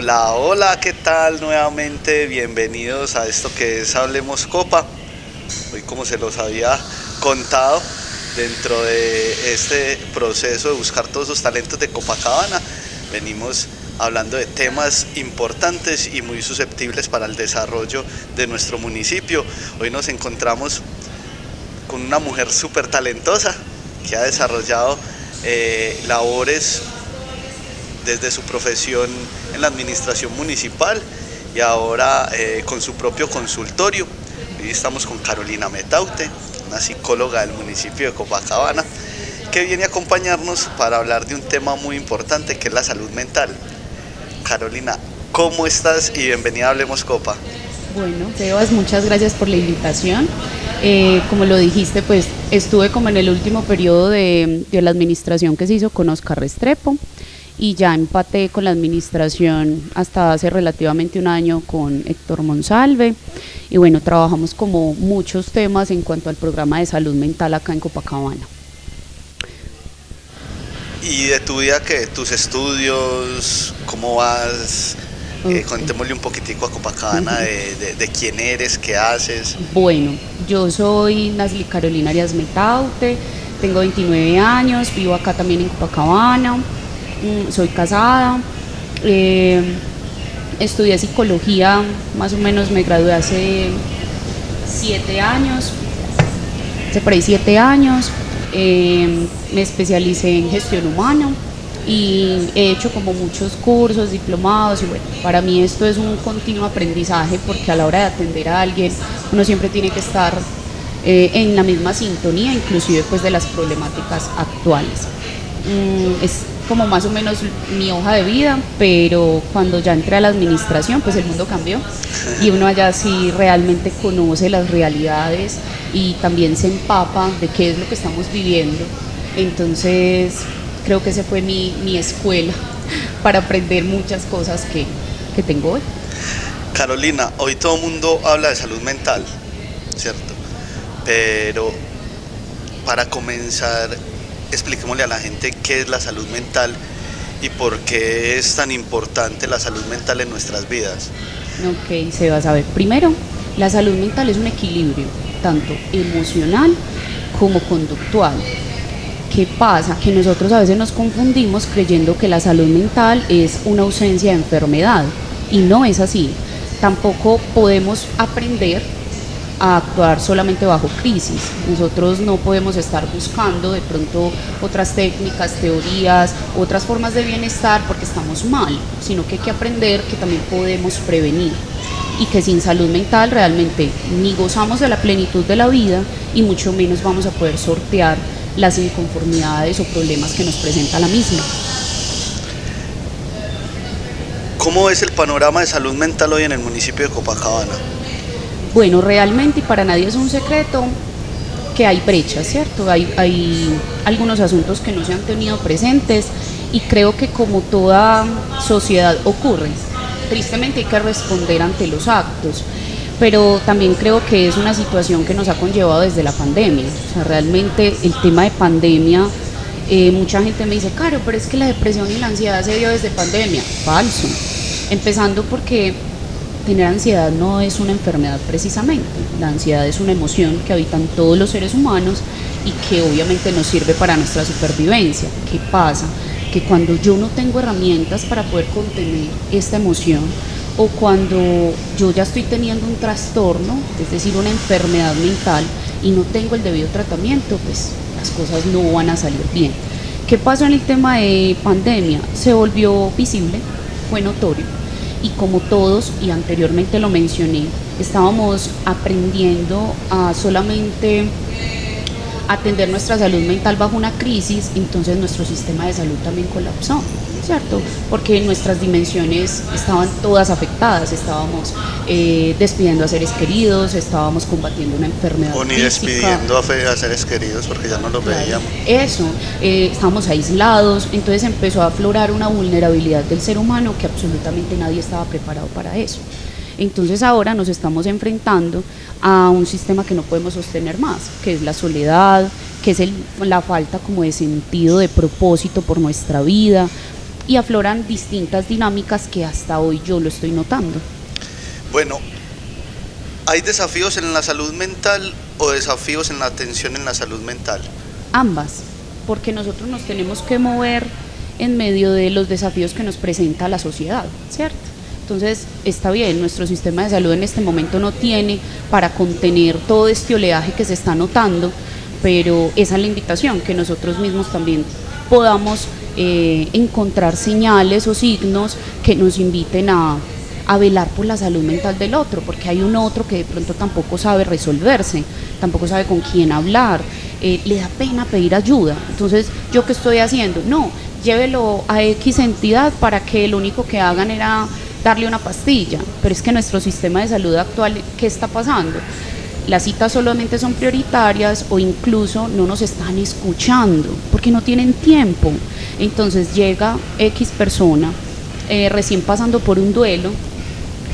Hola, hola, ¿qué tal? Nuevamente bienvenidos a esto que es Hablemos Copa. Hoy, como se los había contado, dentro de este proceso de buscar todos esos talentos de Copacabana, venimos hablando de temas importantes y muy susceptibles para el desarrollo de nuestro municipio. Hoy nos encontramos con una mujer súper talentosa que ha desarrollado labores desde su profesión en la administración municipal y ahora con su propio consultorio. Hoy estamos con Carolina Metaute, una psicóloga del municipio de Copacabana, que viene a acompañarnos para hablar de un tema muy importante que es la salud mental. Carolina, ¿cómo estás? Y bienvenida a Hablemos Copa. Bueno, Sebas, muchas gracias por la invitación. Como lo dijiste, pues estuve como en el último periodo de la administración que se hizo con Oscar Restrepo y ya empaté con la administración hasta hace relativamente un año con Héctor Monsalve. Y bueno, trabajamos como muchos temas en cuanto al programa de salud mental acá en Copacabana. ¿Y de tu vida qué? ¿Tus estudios? ¿Cómo vas? Okay. Contémosle un poquitico a Copacabana de quién eres, qué haces. Bueno, yo soy Nasli Carolina Arias Metaute, tengo 29 años, vivo acá también en Copacabana, soy casada, eh, estudié psicología, más o menos me gradué hace 7 años, hace por ahí 7 años, me especialicé en gestión humana y he hecho como muchos cursos, diplomados y bueno, para mí esto es un continuo aprendizaje porque a la hora de atender a alguien uno siempre tiene que estar en la misma sintonía, inclusive pues de las problemáticas actuales. Es como más o menos mi hoja de vida, pero cuando ya entré a la administración pues el mundo cambió y uno allá sí realmente conoce las realidades y también se empapa de qué es lo que estamos viviendo. Entonces creo que esa fue mi escuela para aprender muchas cosas que tengo hoy. Carolina, hoy todo el mundo habla de salud mental, ¿cierto? Pero para comenzar, expliquémosle a la gente qué es la salud mental y por qué es tan importante la salud mental en nuestras vidas. Ok, se va a saber. Primero, la salud mental es un equilibrio, tanto emocional como conductual. ¿Qué pasa? Que nosotros a veces nos confundimos creyendo que la salud mental es una ausencia de enfermedad y no es así. Tampoco podemos aprender a actuar solamente bajo crisis. Nosotros no podemos estar buscando de pronto otras técnicas, teorías, otras formas de bienestar porque estamos mal, sino que hay que aprender que también podemos prevenir y que sin salud mental realmente ni gozamos de la plenitud de la vida y mucho menos vamos a poder sortear las inconformidades o problemas que nos presenta la misma. ¿Cómo es el panorama de salud mental hoy en el municipio de Copacabana? Bueno, realmente y para nadie es un secreto que hay brechas, ¿cierto? Hay algunos asuntos que no se han tenido presentes y creo que como toda sociedad ocurre. Tristemente hay que responder ante los actos, pero también creo que es una situación que nos ha conllevado desde la pandemia. O sea, realmente el tema de pandemia, mucha gente me dice, Caro, pero es que la depresión y la ansiedad se dio desde pandemia. Falso. Empezando porque tener ansiedad no es una enfermedad precisamente. La ansiedad es una emoción que habitan todos los seres humanos y que obviamente nos sirve para nuestra supervivencia. ¿Qué pasa? Que cuando yo no tengo herramientas para poder contener esta emoción o cuando yo ya estoy teniendo un trastorno, es decir, una enfermedad mental y no tengo el debido tratamiento, pues las cosas no van a salir bien. ¿Qué pasó en el tema de pandemia? Se volvió visible, fue notorio y como todos, y anteriormente lo mencioné, estábamos aprendiendo a solamente atender nuestra salud mental bajo una crisis, entonces nuestro sistema de salud también colapsó, ¿cierto? Porque nuestras dimensiones estaban todas afectadas, estábamos despidiendo a seres queridos, estábamos combatiendo una enfermedad O ni física. despidiendo a seres queridos porque ya no los Claro, veíamos. eso, estábamos aislados, entonces empezó a aflorar una vulnerabilidad del ser humano que absolutamente nadie estaba preparado para eso. Entonces ahora nos estamos enfrentando a un sistema que no podemos sostener más, que es la soledad, que es la falta como de sentido, de propósito por nuestra vida, y afloran distintas dinámicas que hasta hoy yo lo estoy notando. Bueno, ¿hay desafíos en la salud mental o desafíos en la atención en la salud mental? Ambas, porque nosotros nos tenemos que mover en medio de los desafíos que nos presenta la sociedad, ¿cierto? Entonces, está bien, nuestro sistema de salud en este momento no tiene para contener todo este oleaje que se está notando, pero esa es la invitación, que nosotros mismos también podamos encontrar señales o signos que nos inviten a velar por la salud mental del otro, porque hay un otro que de pronto tampoco sabe resolverse, tampoco sabe con quién hablar, le da pena pedir ayuda. Entonces, ¿yo qué estoy haciendo? No, llévelo a X entidad para que lo único que hagan era darle una pastilla, pero es que nuestro sistema de salud actual, ¿qué está pasando? Las citas solamente son prioritarias o incluso no nos están escuchando porque no tienen tiempo. Entonces llega X persona recién pasando por un duelo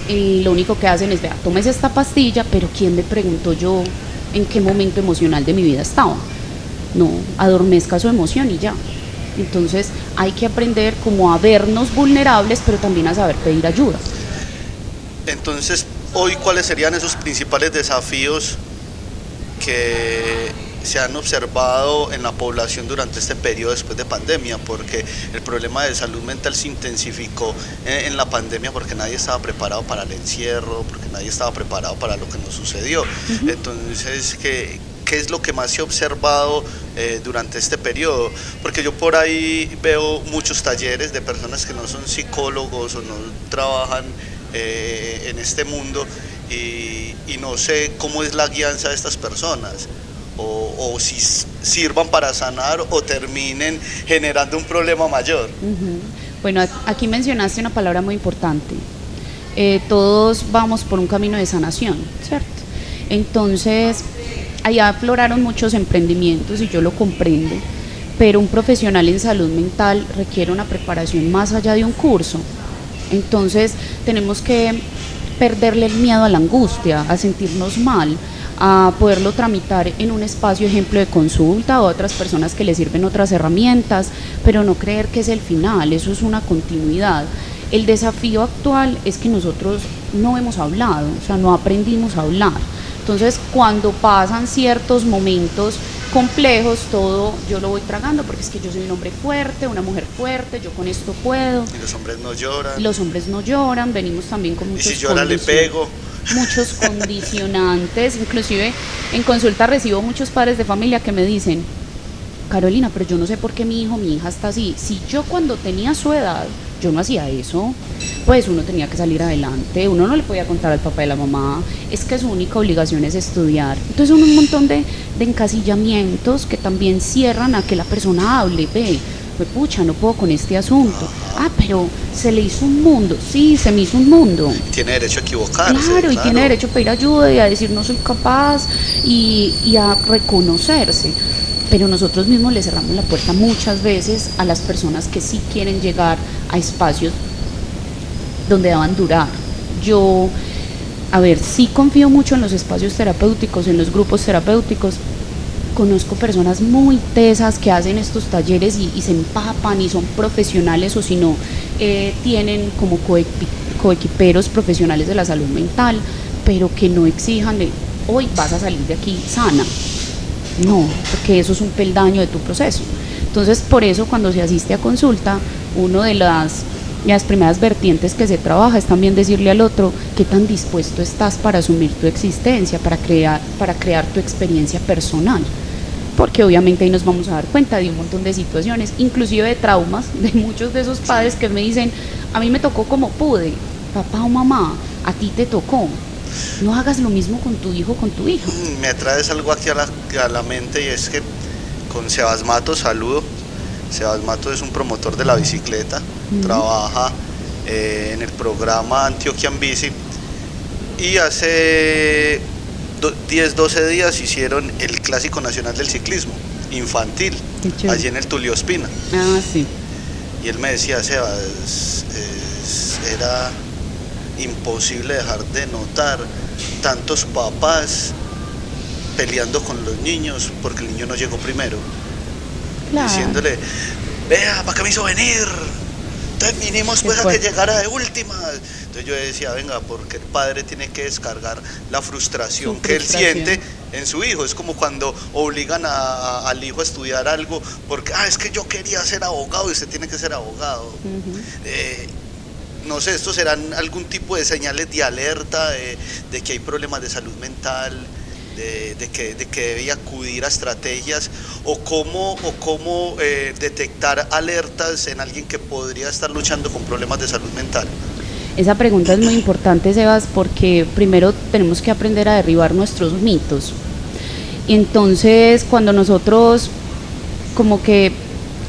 y lo único que hacen es, vea, tómese esta pastilla, pero ¿quién me preguntó yo en qué momento emocional de mi vida estaba? No, adormezca su emoción y ya. Entonces hay que aprender como a vernos vulnerables, pero también a saber pedir ayuda. Entonces, hoy, ¿cuáles serían esos principales desafíos que se han observado en la población durante este periodo después de pandemia? Porque el problema de salud mental se intensificó en la pandemia porque nadie estaba preparado para el encierro, porque nadie estaba preparado para lo que nos sucedió. Uh-huh. Entonces, ¿qué es lo que más se ha observado durante este periodo? Porque yo por ahí veo muchos talleres de personas que no son psicólogos o no trabajan en este mundo y no sé cómo es la guianza de estas personas o si sirvan para sanar o terminen generando un problema mayor. Uh-huh. Bueno, aquí mencionaste una palabra muy importante. Todos vamos por un camino de sanación, ¿cierto? Entonces, allá afloraron muchos emprendimientos y yo lo comprendo, pero un profesional en salud mental requiere una preparación más allá de un curso. Entonces tenemos que perderle el miedo a la angustia, a sentirnos mal, a poderlo tramitar en un espacio, ejemplo, de consulta o a otras personas que le sirven otras herramientas, pero no creer que es el final, eso es una continuidad. El desafío actual es que nosotros no hemos hablado, o sea, no aprendimos a hablar. Entonces, cuando pasan ciertos momentos complejos, todo yo lo voy tragando porque es que yo soy un hombre fuerte, una mujer fuerte, yo con esto puedo. Y los hombres no lloran. Los hombres no lloran, venimos también con muchos. Y si llora le pego. Muchos condicionantes, inclusive en consulta recibo muchos padres de familia que me dicen, Carolina, pero yo no sé por qué mi hija está así. Si yo cuando tenía su edad, yo no hacía eso, pues uno tenía que salir adelante, uno no le podía contar al papá y a la mamá, es que su única obligación es estudiar. Entonces son un montón de encasillamientos que también cierran a que la persona hable, ve, pues pucha, no puedo con este asunto. Ah, pero se le hizo un mundo, sí, se me hizo un mundo. Tiene derecho a equivocarse. Claro, y tiene derecho a pedir ayuda y a decir no soy capaz y a reconocerse. Pero nosotros mismos le cerramos la puerta muchas veces a las personas que sí quieren llegar a espacios donde deban durar. Yo, sí confío mucho en los espacios terapéuticos, en los grupos terapéuticos. Conozco personas muy tesas que hacen estos talleres y se empapan y son profesionales o si no, tienen como coequiperos profesionales de la salud mental, pero que no exijan de hoy vas a salir de aquí sana. No, porque eso es un peldaño de tu proceso. Entonces, por eso cuando se asiste a consulta, una de las primeras vertientes que se trabaja es también decirle al otro qué tan dispuesto estás para asumir tu existencia, para crear tu experiencia personal. Porque obviamente ahí nos vamos a dar cuenta de un montón de situaciones, inclusive de traumas, de muchos de esos padres que me dicen, a mí me tocó como pude, papá o mamá, a ti te tocó. No hagas lo mismo con tu hijo o con tu hija. Me traes algo aquí a la mente y es que con Sebas Matos, saludo. Sebas Matos es un promotor de la bicicleta, trabaja en el programa Antioquian Bici y hace 10-12 días hicieron el Clásico Nacional del Ciclismo infantil, allí en el Tulio Ospina. Ah, sí. Y él me decía, Sebas, era imposible dejar de notar tantos papás peleando con los niños porque el niño no llegó primero. Claro. Diciéndole, vea, ¿para qué me hizo venir? entonces vinimos pues a que llegara de última. Entonces yo decía, venga, porque el padre tiene que descargar la frustración que él siente en su hijo. Es como cuando obligan al hijo a estudiar algo porque, es que yo quería ser abogado y usted tiene que ser abogado. No sé, estos serán algún tipo de señales de alerta de que hay problemas de salud mental, de que debe acudir a estrategias o cómo detectar alertas en alguien que podría estar luchando con problemas de salud mental. Esa pregunta es muy importante, Sebas, porque primero tenemos que aprender a derribar nuestros mitos. Y entonces cuando nosotros como que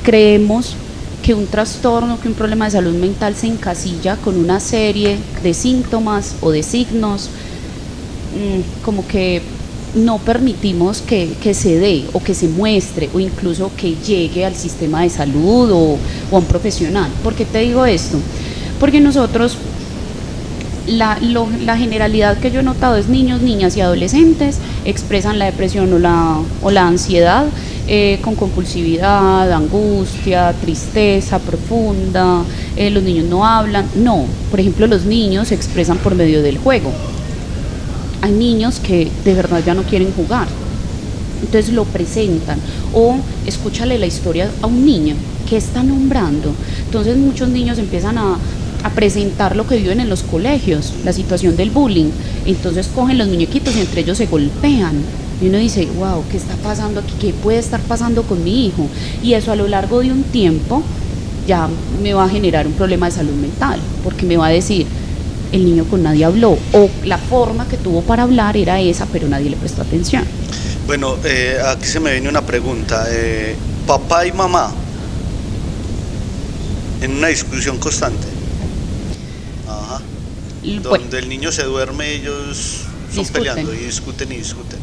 creemos que un trastorno, que un problema de salud mental se encasilla con una serie de síntomas o de signos, como que no permitimos que se dé o que se muestre o incluso que llegue al sistema de salud o a un profesional. ¿Por qué te digo esto? Porque nosotros, la generalidad que yo he notado es niños, niñas y adolescentes expresan la depresión o la ansiedad con compulsividad, angustia, tristeza profunda. Los niños no hablan. No, por ejemplo, los niños se expresan por medio del juego. Hay niños que de verdad ya no quieren jugar, entonces lo presentan, o escúchale la historia a un niño que está nombrando. Entonces muchos niños empiezan a presentar lo que viven en los colegios, la situación del bullying. Entonces cogen los muñequitos y entre ellos se golpean. Y uno dice, wow, ¿qué está pasando aquí? ¿Qué puede estar pasando con mi hijo? Y eso a lo largo de un tiempo ya me va a generar un problema de salud mental, porque me va a decir, el niño con nadie habló, o la forma que tuvo para hablar era esa, pero nadie le prestó atención. Bueno, aquí se me viene una pregunta. Papá y mamá, en una discusión constante, donde el niño se duerme, ellos son peleando y discuten y discuten.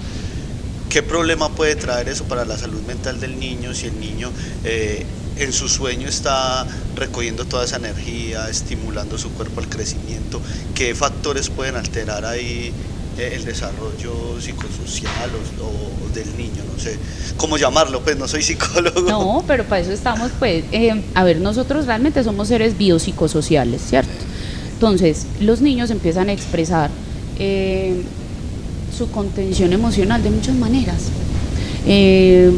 ¿Qué problema puede traer eso para la salud mental del niño si el niño en su sueño está recogiendo toda esa energía, estimulando su cuerpo al crecimiento? ¿Qué factores pueden alterar ahí el desarrollo psicosocial o del niño? No sé cómo llamarlo, pues no soy psicólogo. No, pero para eso estamos, pues, a ver, nosotros realmente somos seres biopsicosociales, ¿cierto? Entonces, los niños empiezan a expresar su contención emocional de muchas maneras.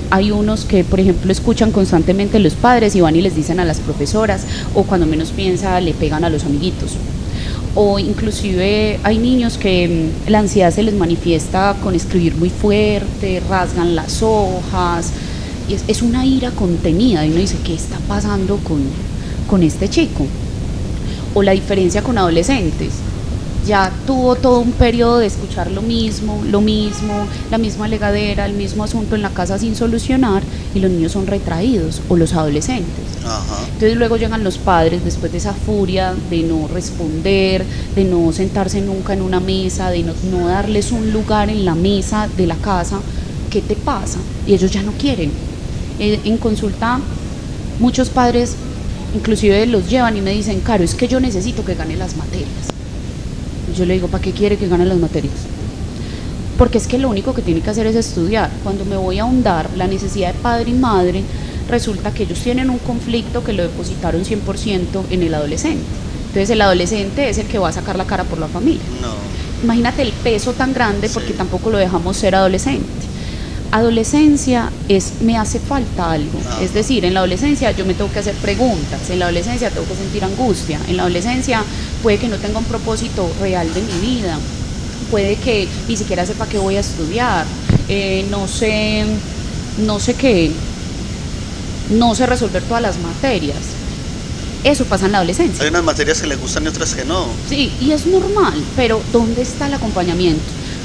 Hay unos que, por ejemplo, escuchan constantemente a los padres y van y les dicen a las profesoras, o cuando menos piensa le pegan a los amiguitos. O inclusive hay niños que la ansiedad se les manifiesta con escribir muy fuerte, rasgan las hojas, y es una ira contenida y uno dice, ¿qué está pasando con este chico? O la diferencia con adolescentes. Ya tuvo todo un periodo de escuchar lo mismo, la misma legadera, el mismo asunto en la casa sin solucionar, y los niños son retraídos, o los adolescentes. Entonces luego llegan los padres después de esa furia de no responder, de no sentarse nunca en una mesa, de no darles un lugar en la mesa de la casa. ¿Qué te pasa? Y ellos ya no quieren. En consulta muchos padres inclusive los llevan y me dicen, Caro, es que yo necesito que gane las materias. Yo le digo, ¿para qué quiere que gane las materias? Porque es que lo único que tiene que hacer es estudiar. Cuando me voy a ahondar la necesidad de padre y madre, resulta que ellos tienen un conflicto que lo depositaron 100% en el adolescente. Entonces el adolescente es el que va a sacar la cara por la familia. No. Imagínate el peso tan grande, porque tampoco lo dejamos ser adolescente. Adolescencia es, me hace falta algo. Es decir, en la adolescencia yo me tengo que hacer preguntas, en la adolescencia tengo que sentir angustia, en la adolescencia puede que no tenga un propósito real de mi vida, puede que ni siquiera sepa qué voy a estudiar, no sé qué, no sé resolver todas las materias. Eso pasa en la adolescencia. Hay unas materias que le gustan y otras que no. Sí, y es normal, pero ¿dónde está el acompañamiento?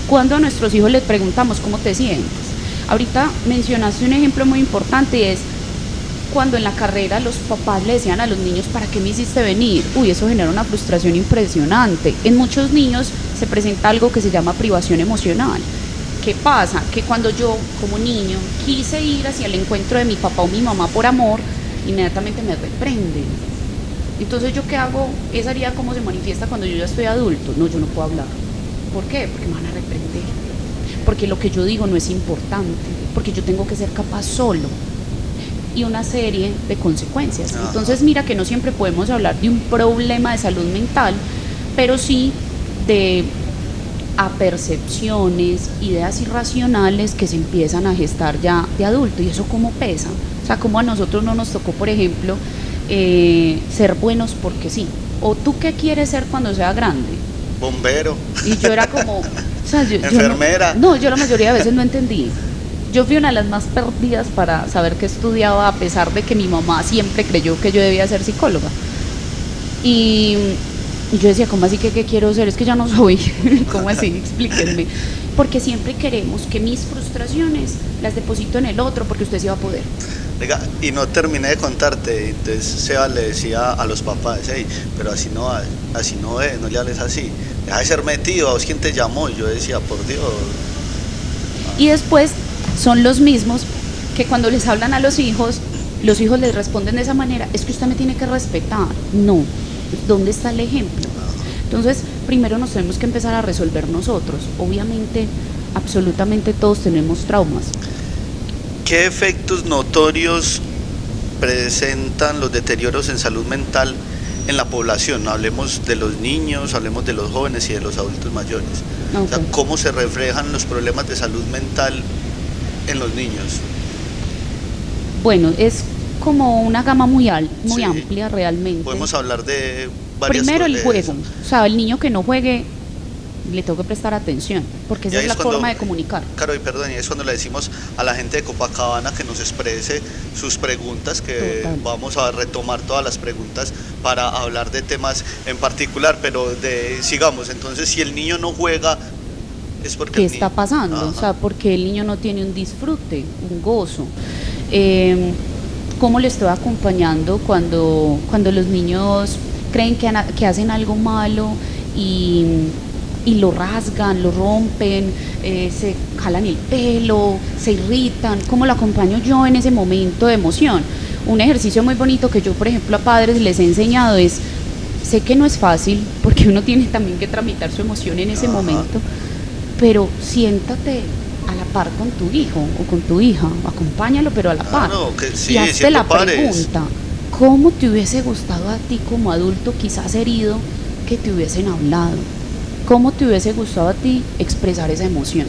Cuando a nuestros hijos les preguntamos cómo te sientes. Ahorita mencionaste un ejemplo muy importante, y es cuando en la carrera los papás le decían a los niños, ¿para qué me hiciste venir? Uy, eso genera una frustración impresionante. En muchos niños se presenta algo que se llama privación emocional. ¿Qué pasa? Que cuando yo, como niño, quise ir hacia el encuentro de mi papá o mi mamá por amor, inmediatamente me reprenden. Entonces, ¿yo qué hago? Esa herida, ¿cómo se manifiesta cuando yo ya estoy adulto? No, yo no puedo hablar. ¿Por qué? Porque me van a reprender. Porque lo que yo digo no es importante, porque yo tengo que ser capaz solo. y una serie de consecuencias. Ajá. Entonces mira que no siempre podemos hablar de un problema de salud mental, pero sí de apercepciones, ideas irracionales que se empiezan a gestar ya de adulto, y eso cómo pesa. O sea, como a nosotros no nos tocó, por ejemplo, ser buenos porque sí. O tú qué quieres ser cuando sea grande. Bombero. Y yo era como, o sea, enfermera. Yo la mayoría de veces no entendí. Yo fui una de las más perdidas para saber qué estudiaba, a pesar de que mi mamá siempre creyó que yo debía ser psicóloga. Y yo decía, ¿cómo así que qué quiero ser? Es que ya no soy. ¿Cómo así? Explíquenme. Porque siempre queremos que mis frustraciones las deposito en el otro porque usted sí va a poder. Oiga, y no terminé de contarte. Entonces Seba le decía a los papás, hey, pero así no le hables así. Deja de ser metido, ¿a vos quién te llamó? Y yo decía, por Dios. Y después son los mismos que cuando les hablan a los hijos les responden de esa manera, es que usted me tiene que respetar. No, ¿dónde está el ejemplo? Entonces, primero nos tenemos que empezar a resolver nosotros. Obviamente, absolutamente todos tenemos traumas. ¿Qué efectos notorios presentan los deterioros en salud mental en la población? No hablemos de los niños, hablemos de los jóvenes y de los adultos mayores. Okay. O sea, ¿cómo se reflejan los problemas de salud mental en los niños? Bueno, es como una gama muy sí, amplia realmente. Podemos hablar de varias Primero el juego, eso. O sea, el niño que no juegue le tengo que prestar atención, porque esa es la forma de comunicar. Claro, y perdón, y es cuando le decimos a la gente de Copacabana que nos exprese sus preguntas, que total, vamos a retomar todas las preguntas para hablar de temas en particular, pero sigamos, entonces si el niño no juega, es porque... ¿Qué está pasando? Ajá. O sea, porque el niño no tiene un disfrute, un gozo. ¿Cómo le estoy acompañando cuando los niños creen que hacen algo malo y lo rasgan, lo rompen, se jalan el pelo, se irritan? ¿Cómo lo acompaño yo en ese momento de emoción? Un ejercicio muy bonito que yo, por ejemplo, a padres les he enseñado es, sé que no es fácil, porque uno tiene también que tramitar su emoción en ese Ajá. momento, pero siéntate a la par con tu hijo o con tu hija, acompáñalo pero a la par, sí, y hazte la pregunta, ¿cómo te hubiese gustado a ti como adulto, quizás herido, que te hubiesen hablado? ¿Cómo te hubiese gustado a ti expresar esa emoción?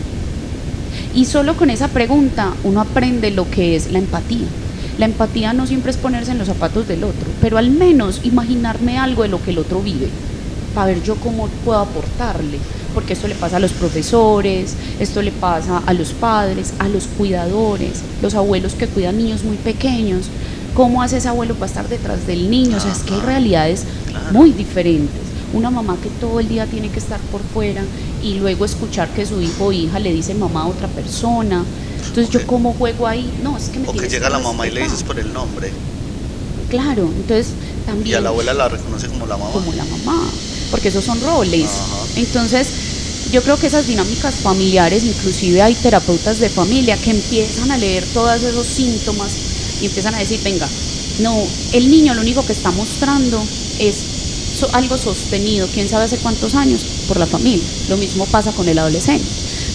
Y solo con esa pregunta uno aprende lo que es la empatía. La empatía no siempre es ponerse en los zapatos del otro, pero al menos imaginarme algo de lo que el otro vive, para ver yo cómo puedo aportarle, porque esto le pasa a los profesores, esto le pasa a los padres, a los cuidadores, los abuelos que cuidan niños muy pequeños. ¿Cómo hace ese abuelo para estar detrás del niño? O sea, es que hay realidades muy diferentes. Una mamá que todo el día tiene que estar por fuera y luego escuchar que su hijo o hija le dice mamá a otra persona. Entonces yo cómo juego ahí, no, es que me tienes que llega la mamá y le dices por el nombre. Claro, entonces también. Y a la abuela la reconoce como la mamá. Como la mamá, porque esos son roles. Ajá. Entonces yo creo que esas dinámicas familiares, inclusive hay terapeutas de familia que empiezan a leer todos esos síntomas y empiezan a decir, venga, no, el niño lo único que está mostrando es algo sostenido, quién sabe hace cuántos años, por la familia. Lo mismo pasa con el adolescente.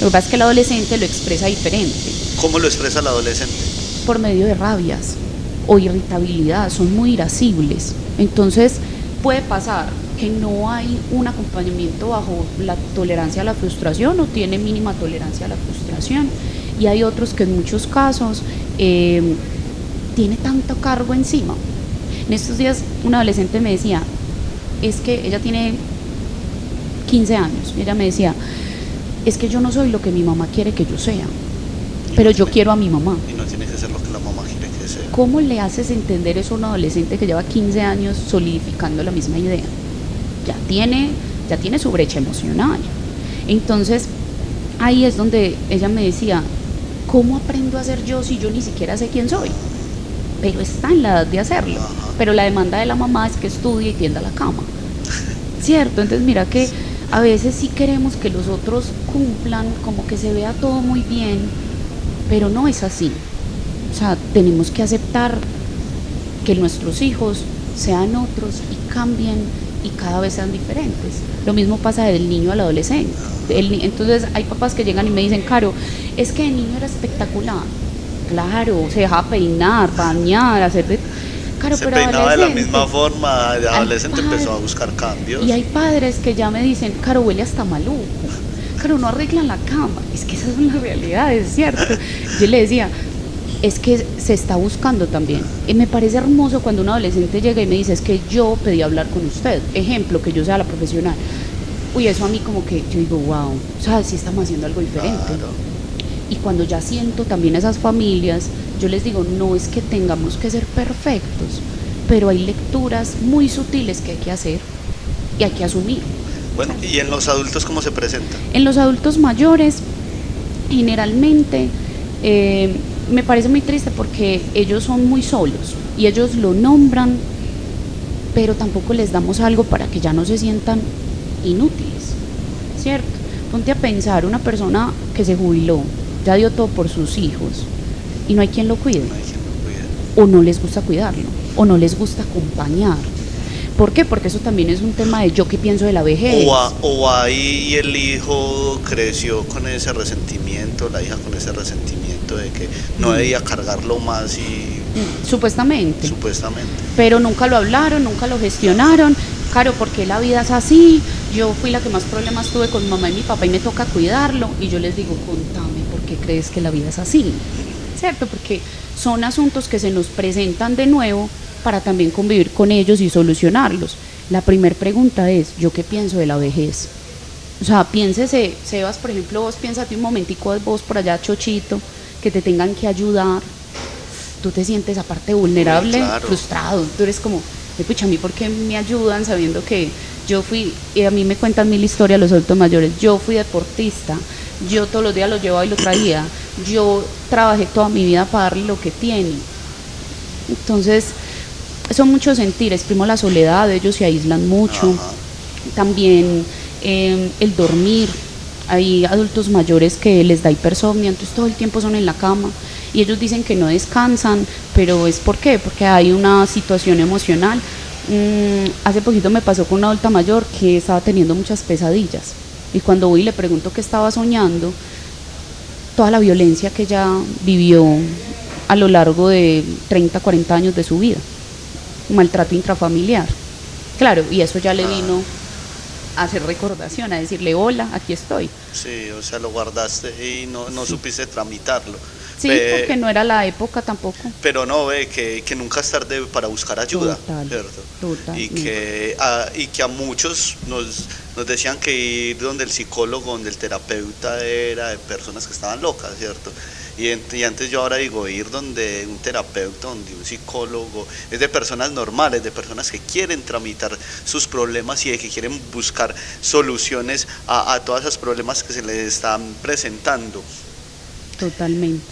Lo que pasa es que el adolescente lo expresa diferente. ¿Cómo lo expresa el adolescente? Por medio de rabias o irritabilidad, son muy irascibles. Entonces puede pasar que no hay un acompañamiento bajo la tolerancia a la frustración o tiene mínima tolerancia a la frustración, y hay otros que en muchos casos tiene tanto cargo encima. En estos días un adolescente me decía, es que ella tiene 15 años, ella me decía, es que yo no soy lo que mi mamá quiere que yo sea, pero yo quiero a mi mamá. Y no tiene que ser lo que la mamá quiere que sea. ¿Cómo le haces entender eso a un adolescente que lleva 15 años solidificando la misma idea? Ya tiene su brecha emocional. Entonces, ahí es donde ella me decía, ¿cómo aprendo a ser yo si yo ni siquiera sé quién soy? Pero está en la edad de hacerlo. Ajá. Pero la demanda de la mamá es que estudie y tienda la cama. ¿Cierto? Entonces mira que a veces sí queremos que los otros cumplan, como que se vea todo muy bien, pero no es así. O sea, tenemos que aceptar que nuestros hijos sean otros y cambien y cada vez sean diferentes. Lo mismo pasa del niño al adolescente. Entonces hay papás que llegan y me dicen, Caro, es que el niño era espectacular, Claro, se deja peinar, bañar, hacer de... Claro, Se pero peinaba de la adolescente, misma forma, de hay adolescente empezó a padres, buscar cambios. y hay padres que ya me dicen, Caro, huele hasta maluco, Caro, no arreglan la cama. Es que esa es una realidad, es cierto. Yo le decía, es que se está buscando también. Y me parece hermoso cuando un adolescente llega y me dice, es que yo pedí hablar con usted. Ejemplo, que yo sea la profesional. Uy, eso a mí como que yo digo, wow, o sea, sí estamos haciendo algo diferente. Claro. Y cuando ya siento también esas familias, yo les digo, no es que tengamos que ser perfectos, pero hay lecturas muy sutiles que hay que hacer y hay que asumir. Bueno, ¿y en los adultos cómo se presenta? En los adultos mayores, generalmente, me parece muy triste porque ellos son muy solos y ellos lo nombran, pero tampoco les damos algo para que ya no se sientan inútiles, ¿cierto? Ponte a pensar, una persona que se jubiló, ya dio todo por sus hijos y no hay quien lo cuide, No hay quien lo cuide. o no les gusta cuidarlo, o no les gusta acompañar. ¿Por qué? Porque eso también es un tema de yo qué pienso de la vejez. O ahí el hijo creció con ese resentimiento, la hija con ese resentimiento de que no debía cargarlo más y Supuestamente. supuestamente. Pero nunca lo hablaron, nunca lo gestionaron. Claro, porque la vida es así. Yo fui la que más problemas tuve con mi mamá y mi papá y me toca cuidarlo. Y yo les digo, contame, ¿por qué crees que la vida es así? ¿Cierto? Porque son asuntos que se nos presentan de nuevo para también convivir con ellos y solucionarlos. La primera pregunta es, ¿yo qué pienso de la vejez? O sea, piénsese, Sebas, por ejemplo, vos piénsate un momentico, vos por allá, chochito, que te tengan que ayudar. Tú te sientes aparte vulnerable, claro. frustrado. Tú eres como, pucha, a mí por qué me ayudan sabiendo que yo fui, y a mí me cuentan mil historias los adultos mayores, yo fui deportista, yo todos los días lo llevaba y lo traía, yo trabajé toda mi vida para darle lo que tiene. Entonces, son muchos sentires, primero la soledad, ellos se aíslan mucho, Ajá. también el dormir. Hay adultos mayores que les da hipersomnia, entonces todo el tiempo son en la cama y ellos dicen que no descansan, pero es ¿por qué? Porque hay una situación emocional. Hace poquito me pasó con una adulta mayor que estaba teniendo muchas pesadillas y cuando voy y le pregunto qué estaba soñando, toda la violencia que ella vivió a lo largo de 30, 40 años de su vida, maltrato intrafamiliar. Claro, y eso ya le vino a hacer recordación, a decirle, hola, aquí estoy. Sí, o sea, lo guardaste y no supiste tramitarlo. Sí, porque no era la época tampoco. Pero no ve que nunca es tarde para buscar ayuda, Total, ¿cierto? total. Y que a muchos nos decían que ir donde el psicólogo, donde el terapeuta era de personas que estaban locas, ¿cierto? Y antes yo ahora digo, ir donde un terapeuta, donde un psicólogo, es de personas normales, de personas que quieren tramitar sus problemas y de que quieren buscar soluciones a todos esos problemas que se les están presentando. Totalmente.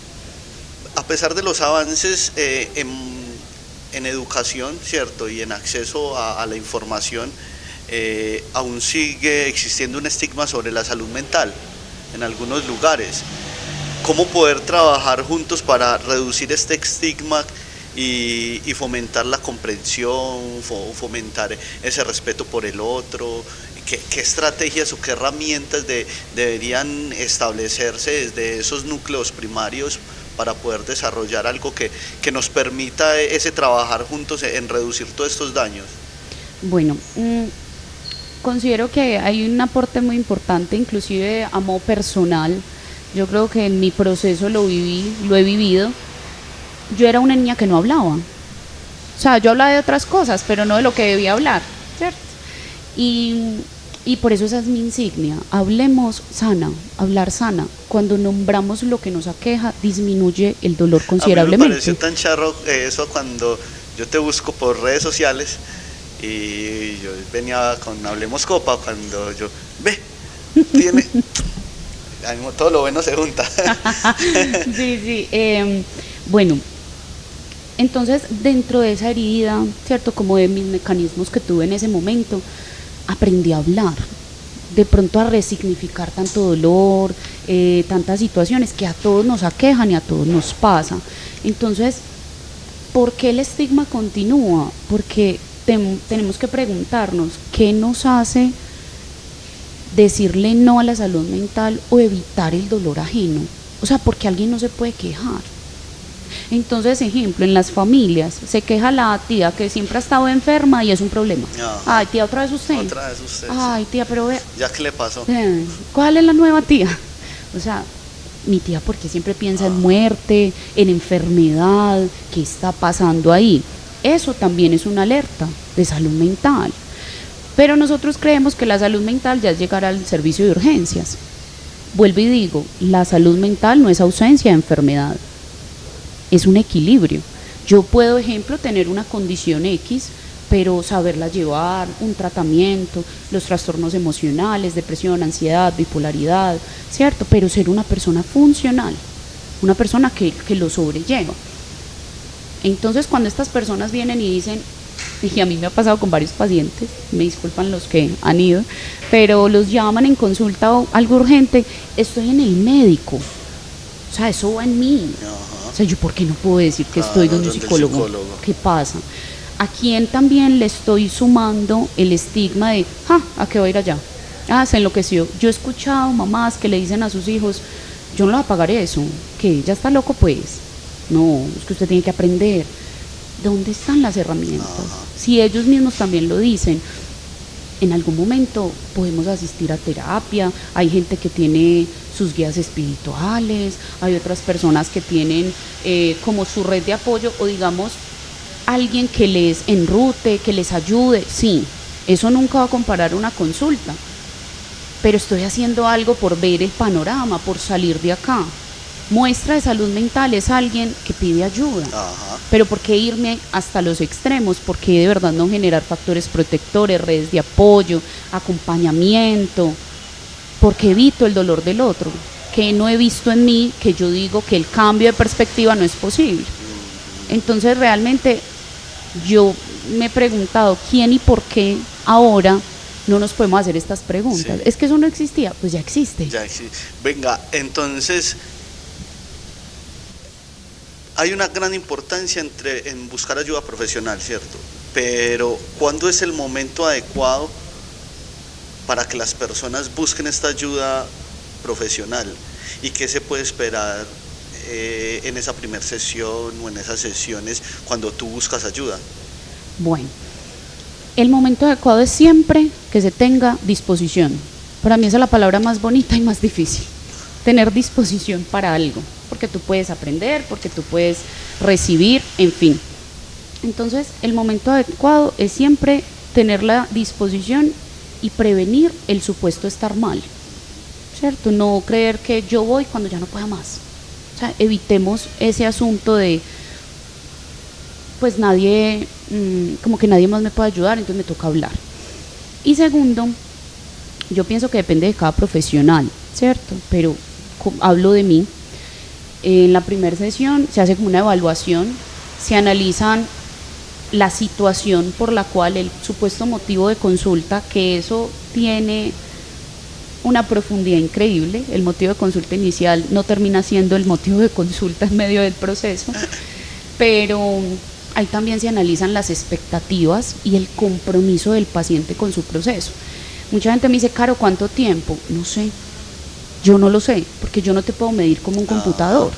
A pesar de los avances en educación, ¿cierto? Y en acceso a la información, aún sigue existiendo un estigma sobre la salud mental en algunos lugares. ¿Cómo poder trabajar juntos para reducir este estigma y fomentar la comprensión, fomentar ese respeto por el otro? ¿Qué estrategias o qué herramientas deberían establecerse desde esos núcleos primarios para poder desarrollar algo que nos permita ese trabajar juntos en reducir todos estos daños? Bueno, considero que hay un aporte muy importante, inclusive a modo personal. Yo creo que en mi proceso lo he vivido. Yo era una niña que no hablaba. O sea, yo hablaba de otras cosas, pero no de lo que debía hablar, ¿cierto? Y por eso esa es mi insignia. Hablemos sana, hablar sana. Cuando nombramos lo que nos aqueja, disminuye el dolor considerablemente. A mí me pareció tan charro eso cuando yo te busco por redes sociales y yo venía con Hablemos Copa, cuando yo, tiene... todo lo bueno se junta. Sí. Bueno, entonces dentro de esa herida, ¿cierto? Como de mis mecanismos que tuve en ese momento, aprendí a hablar, de pronto a resignificar tanto dolor, tantas situaciones que a todos nos aquejan y a todos nos pasa. Entonces, ¿por qué el estigma continúa? Porque tenemos que preguntarnos qué nos hace decirle no a la salud mental o evitar el dolor ajeno. O sea, porque alguien no se puede quejar. Entonces, ejemplo, en las familias se queja la tía que siempre ha estado enferma y es un problema. Ajá. Ay, tía, otra vez usted. Otra vez usted. Ay, tía, pero ve, ¿Ya qué le pasó? ¿cuál es la nueva tía? O sea, mi tía, ¿por qué siempre piensa en muerte, en enfermedad? ¿Qué está pasando ahí? Eso también es una alerta de salud mental. Pero nosotros creemos que la salud mental ya es llegar al servicio de urgencias. Vuelvo y digo, la salud mental no es ausencia de enfermedad, es un equilibrio. Yo puedo, ejemplo, tener una condición X, pero saberla llevar, un tratamiento, los trastornos emocionales, depresión, ansiedad, bipolaridad, ¿cierto? Pero ser una persona funcional, una persona que lo sobrelleva. Entonces, cuando estas personas vienen y dicen, y a mí me ha pasado con varios pacientes, me disculpan los que han ido, pero los llaman en consulta o algo urgente, estoy en el médico, o sea, eso va en mí. Ajá. O sea, yo ¿por qué no puedo decir que estoy donde un psicólogo? ¿Qué pasa? ¿A quién también le estoy sumando el estigma de, ¿a qué voy a ir allá? Se enloqueció. Yo he escuchado mamás que le dicen a sus hijos, yo no le voy a pagar eso, que ya está loco pues. No, es que usted tiene que aprender. ¿Dónde están las herramientas? Si ellos mismos también lo dicen, en algún momento podemos asistir a terapia, hay gente que tiene sus guías espirituales, hay otras personas que tienen como su red de apoyo o digamos alguien que les enrute, que les ayude. Sí, eso nunca va a comparar una consulta, pero estoy haciendo algo por ver el panorama, por salir de acá. Muestra de salud mental es alguien que pide ayuda. Ajá. Pero ¿por qué irme hasta los extremos? ¿Por qué de verdad no generar factores protectores, redes de apoyo, acompañamiento? Porque evito el dolor del otro, que no he visto en mí, que yo digo que el cambio de perspectiva no es posible. Entonces realmente yo me he preguntado quién y por qué ahora no nos podemos hacer estas preguntas. Sí. Es que eso no existía, pues ya existe. Ya existe. Venga, entonces hay una gran importancia en buscar ayuda profesional, ¿cierto? Pero ¿cuándo es el momento adecuado para que las personas busquen esta ayuda profesional? ¿Y qué se puede esperar en esa primera sesión o en esas sesiones cuando tú buscas ayuda? Bueno, el momento adecuado es siempre que se tenga disposición. Para mí esa es la palabra más bonita y más difícil. Tener disposición para algo, porque tú puedes aprender, porque tú puedes recibir, en fin. Entonces, el momento adecuado es siempre tener la disposición y prevenir el supuesto estar mal, ¿cierto? No creer que yo voy cuando ya no pueda más. O sea, evitemos ese asunto de, pues nadie, como que nadie más me puede ayudar, entonces me toca hablar. Y segundo, yo pienso que depende de cada profesional, ¿cierto? Pero hablo de mí. En la primera sesión se hace como una evaluación, se analizan la situación por la cual el supuesto motivo de consulta, que eso tiene una profundidad increíble, el motivo de consulta inicial no termina siendo el motivo de consulta en medio del proceso, pero ahí también se analizan las expectativas y el compromiso del paciente con su proceso. Mucha gente me dice, Caro, ¿cuánto tiempo? No sé. Yo no lo sé, porque yo no te puedo medir como un computador,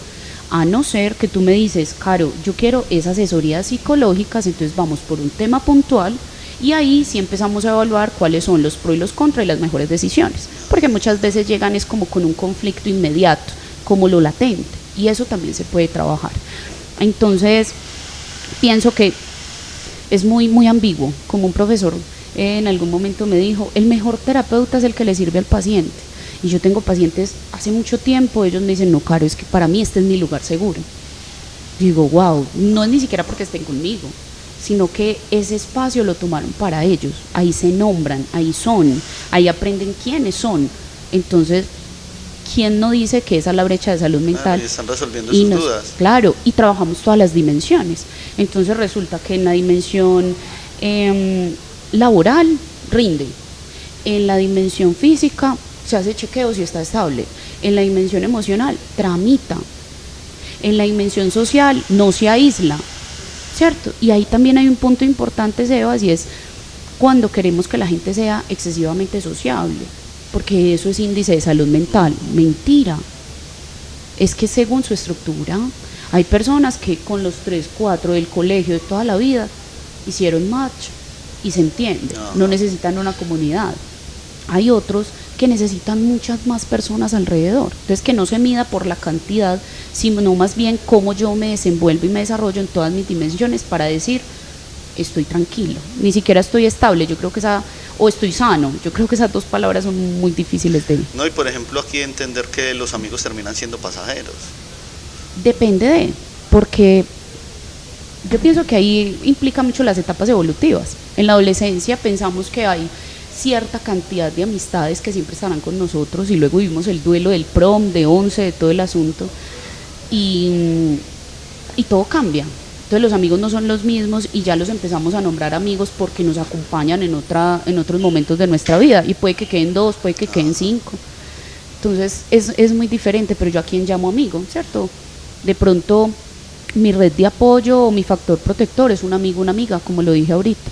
a no ser que tú me dices, Caro, yo quiero esas asesorías psicológicas, entonces vamos por un tema puntual y ahí sí empezamos a evaluar cuáles son los pros y los contras y las mejores decisiones, porque muchas veces llegan es como con un conflicto inmediato, como lo latente, y eso también se puede trabajar. Entonces, pienso que es muy, muy ambiguo, como un profesor en algún momento me dijo, el mejor terapeuta es el que le sirve al paciente. Y yo tengo pacientes hace mucho tiempo, ellos me dicen, no, Caro, es que para mí este es mi lugar seguro. Digo, wow, no es ni siquiera porque estén conmigo, sino que ese espacio lo tomaron para ellos. Ahí se nombran, ahí son, ahí aprenden quiénes son. Entonces, ¿quién no dice que esa es la brecha de salud mental? Y están resolviendo sus dudas. Claro, y trabajamos todas las dimensiones. Entonces resulta que en la dimensión laboral rinde, en la dimensión física se hace chequeo si está estable, en la dimensión emocional tramita, en la dimensión social no se aísla, ¿cierto? Y ahí también hay un punto importante, Sebas, y es cuando queremos que la gente sea excesivamente sociable, porque eso es índice de salud mental. Mentira, es que según su estructura Hay personas que con los 3, 4 del colegio de toda la vida hicieron match y se entiende, no necesitan una comunidad. Hay otros que necesitan muchas más personas alrededor, entonces que no se mida por la cantidad, sino más bien cómo yo me desenvuelvo y me desarrollo en todas mis dimensiones para decir, estoy tranquilo, ni siquiera estoy estable, yo creo que o estoy sano, yo creo que esas dos palabras son muy difíciles de... No, y por ejemplo aquí entender que los amigos terminan siendo pasajeros. Depende porque yo pienso que ahí implica mucho las etapas evolutivas. En la adolescencia pensamos que hay cierta cantidad de amistades que siempre estarán con nosotros y luego vivimos el duelo del prom, de 11, de todo el asunto y todo cambia. Entonces los amigos no son los mismos y ya los empezamos a nombrar amigos porque nos acompañan en otros momentos de nuestra vida y puede que queden 2, puede que queden 5. Entonces es muy diferente, pero yo a quién llamo amigo, ¿cierto? De pronto mi red de apoyo o mi factor protector es un amigo, una amiga, como lo dije ahorita,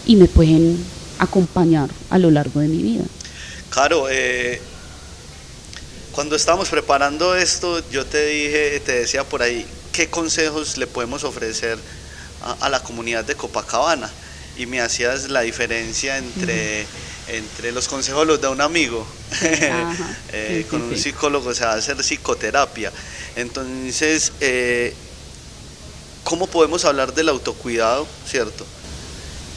y me pueden acompañar a lo largo de mi vida. Claro, cuando estábamos preparando esto, yo te decía por ahí, ¿qué consejos le podemos ofrecer a la comunidad de Copacabana? Y me hacías la diferencia entre los consejos los da un amigo, con un psicólogo se va a hacer psicoterapia. Entonces, ¿cómo podemos hablar del autocuidado, cierto?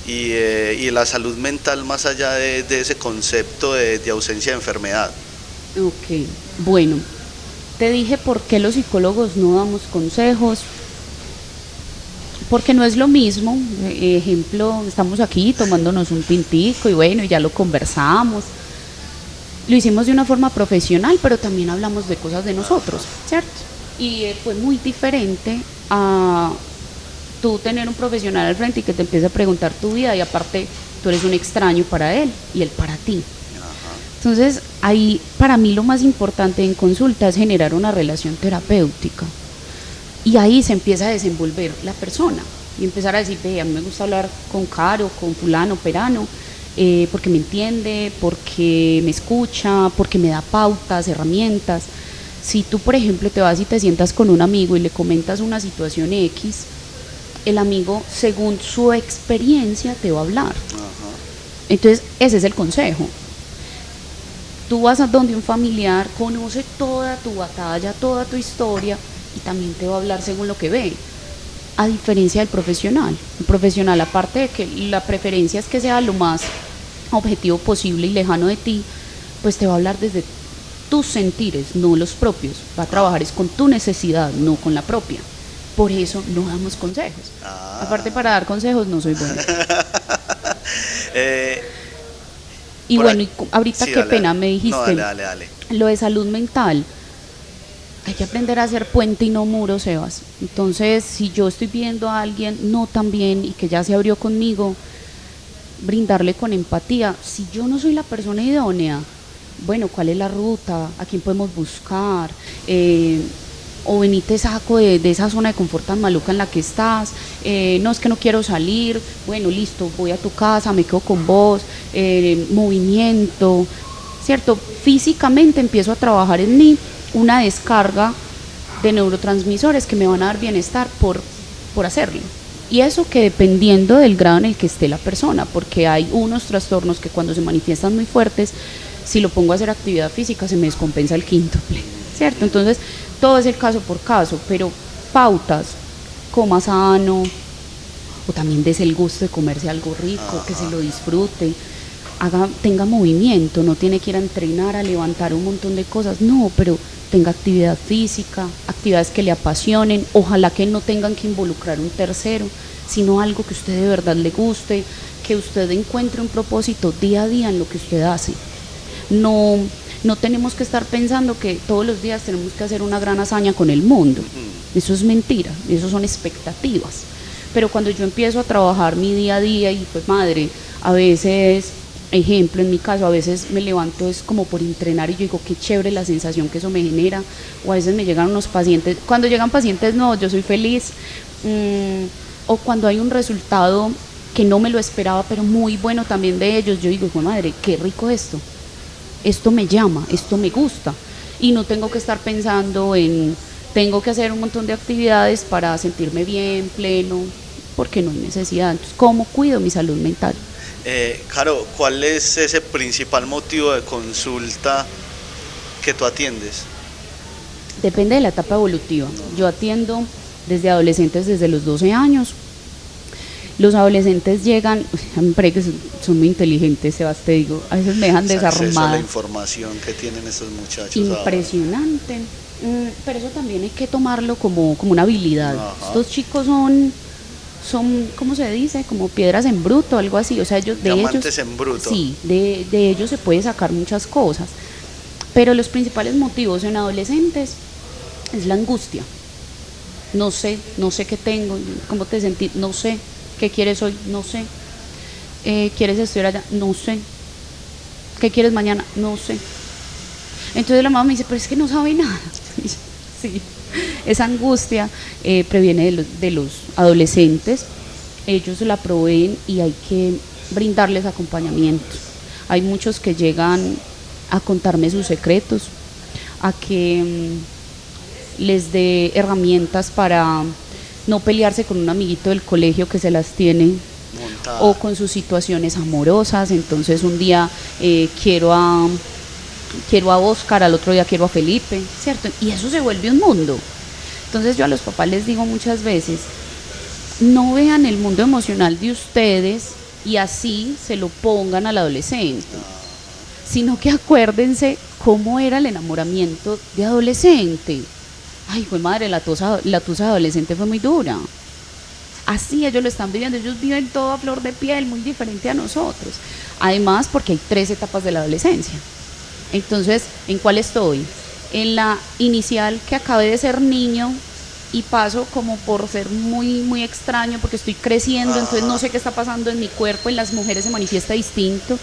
Y la salud mental más allá de ese concepto de ausencia de enfermedad. Ok, bueno, te dije por qué los psicólogos no damos consejos, porque no es lo mismo. Ejemplo, estamos aquí tomándonos un tintico y bueno, ya lo conversamos, lo hicimos de una forma profesional, pero también hablamos de cosas de nosotros, ¿cierto? Y fue muy diferente a tú tener un profesional al frente y que te empiece a preguntar tu vida y aparte tú eres un extraño para él y él para ti. Entonces ahí para mí lo más importante en consulta es generar una relación terapéutica y ahí se empieza a desenvolver la persona y empezar a decir, a mí me gusta hablar con Caro, con fulano, perano, porque me entiende, porque me escucha, porque me da pautas, herramientas. Si tú por ejemplo te vas y te sientas con un amigo y le comentas una situación X, el amigo según su experiencia te va a hablar. Entonces ese es el consejo. Tú vas a donde un familiar conoce toda tu batalla, toda tu historia y también te va a hablar según lo que ve, a diferencia del profesional. El profesional, aparte de que la preferencia es que sea lo más objetivo posible y lejano de ti, pues te va a hablar desde tus sentires, no los propios. Va a trabajar es con tu necesidad, no con la propia. Por eso no damos consejos. Aparte, para dar consejos no soy buena. Y bueno, ahorita sí, qué pena me dijiste, no, dale. Lo de salud mental, hay que aprender a hacer puente y no muro, Sebas. Entonces, si yo estoy viendo a alguien no tan bien y que ya se abrió conmigo, brindarle con empatía. Si yo no soy la persona idónea, bueno, ¿cuál es la ruta? ¿A quién podemos buscar? O vení te saco de esa zona de confort tan maluca en la que estás, no, es que no quiero salir, bueno, listo, voy a tu casa, me quedo con vos, movimiento, ¿cierto? Físicamente empiezo a trabajar en mí una descarga de neurotransmisores que me van a dar bienestar por hacerlo. Y eso que dependiendo del grado en el que esté la persona, porque hay unos trastornos que cuando se manifiestan muy fuertes, si lo pongo a hacer actividad física se me descompensa el quíntuple, ¿cierto? Entonces, todo es el caso por caso, pero pautas, coma sano, o también des el gusto de comerse algo rico, que se lo disfrute, tenga movimiento, no tiene que ir a entrenar, a levantar un montón de cosas, no, pero tenga actividad física, actividades que le apasionen, ojalá que no tengan que involucrar un tercero, sino algo que a usted de verdad le guste, que usted encuentre un propósito día a día en lo que usted hace. No tenemos que estar pensando que todos los días tenemos que hacer una gran hazaña con el mundo. Eso es mentira, eso son expectativas. Pero cuando yo empiezo a trabajar mi día a día y pues madre, a veces, ejemplo en mi caso, a veces me levanto es como por entrenar y yo digo qué chévere la sensación que eso me genera, o a veces me llegan unos pacientes, cuando llegan pacientes no, yo soy feliz, o cuando hay un resultado que no me lo esperaba pero muy bueno también de ellos, yo digo, madre, qué rico esto me llama, esto me gusta y no tengo que estar pensando en tengo que hacer un montón de actividades para sentirme bien, pleno, porque no hay necesidad. Entonces, ¿cómo cuido mi salud mental? Caro, ¿cuál es ese principal motivo de consulta que tú atiendes? Depende de la etapa evolutiva. Yo atiendo desde adolescentes desde los 12 años. Los adolescentes llegan, a mí me parece que son muy inteligentes, Sebas, te digo, a veces me dejan desarmada. La información que tienen estos muchachos. Impresionante. Pero eso también hay que tomarlo como una habilidad. Ajá. Estos chicos son, ¿cómo se dice? Como piedras en bruto, algo así. O sea, diamantes en bruto. Sí, de ellos se puede sacar muchas cosas. Pero los principales motivos en adolescentes es la angustia. No sé qué tengo, cómo te sentís, no sé. ¿Qué quieres hoy? No sé. ¿Quieres estudiar allá? No sé. ¿Qué quieres mañana? No sé. Entonces la mamá me dice, pero es que no sabe nada. Sí, esa angustia previene de los adolescentes. Ellos la proveen y hay que brindarles acompañamiento. Hay muchos que llegan a contarme sus secretos, a que les dé herramientas para no pelearse con un amiguito del colegio que se las tiene montada, o con sus situaciones amorosas. Entonces un día quiero a Oscar, al otro día quiero a Felipe, ¿cierto? Y eso se vuelve un mundo. Entonces yo a los papás les digo muchas veces, no vean el mundo emocional de ustedes y así se lo pongan al adolescente, sino que acuérdense cómo era el enamoramiento de adolescente. Ay, fue madre, la tusa adolescente fue muy dura. Así ellos lo están viviendo, ellos viven todo a flor de piel, muy diferente a nosotros. Además, porque hay 3 etapas de la adolescencia. Entonces, ¿en cuál estoy? En la inicial, que acabé de ser niño y paso como por ser muy, muy extraño porque estoy creciendo, entonces no sé qué está pasando en mi cuerpo, en las mujeres se manifiesta distinto.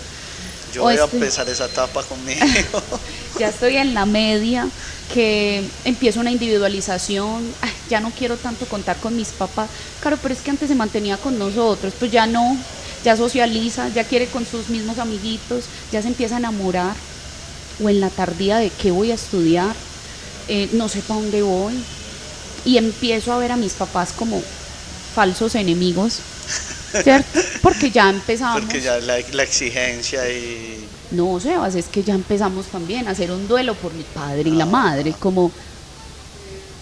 Yo voy a empezar esa etapa conmigo. Ya estoy en la media, que empiezo una individualización. Ay, ya no quiero tanto contar con mis papás. Claro, pero es que antes se mantenía con nosotros, pues ya no, ya socializa, ya quiere con sus mismos amiguitos, ya se empieza a enamorar. O en la tardía de qué voy a estudiar, no sé para dónde voy. Y empiezo a ver a mis papás como falsos enemigos, ¿cierto? Porque ya empezamos. Porque ya la exigencia y... No, Sebas, es que ya empezamos también a hacer un duelo por el padre y la madre, como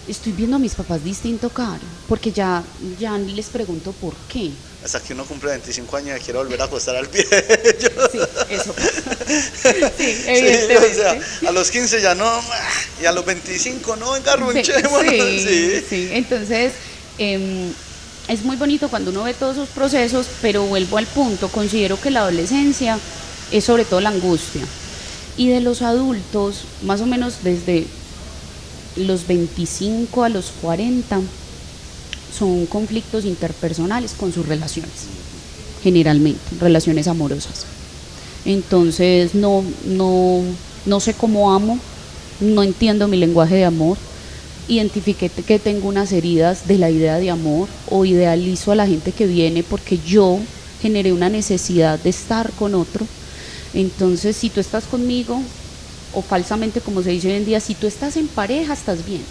estoy viendo a mis papás distinto, Caro, porque ya ni les pregunto por qué. Hasta que uno cumple 25 años y quiere volver a acostar al pie de ellos. Sí, eso pasa. Sí, evidentemente. Sí, o sea, a los 15 ya no, y a los 25 no, engarrunchemos. Sí. Entonces, es muy bonito cuando uno ve todos esos procesos, pero vuelvo al punto, considero que la adolescencia es sobre todo la angustia. Y de los adultos, más o menos desde los 25 a los 40, son conflictos interpersonales con sus relaciones, generalmente, relaciones amorosas. Entonces no sé cómo amo, no entiendo mi lenguaje de amor, identifiqué que tengo unas heridas de la idea de amor o idealizo a la gente que viene porque yo generé una necesidad de estar con otro. Entonces, si tú estás conmigo, o falsamente como se dice hoy en día, si tú estás en pareja, estás bien,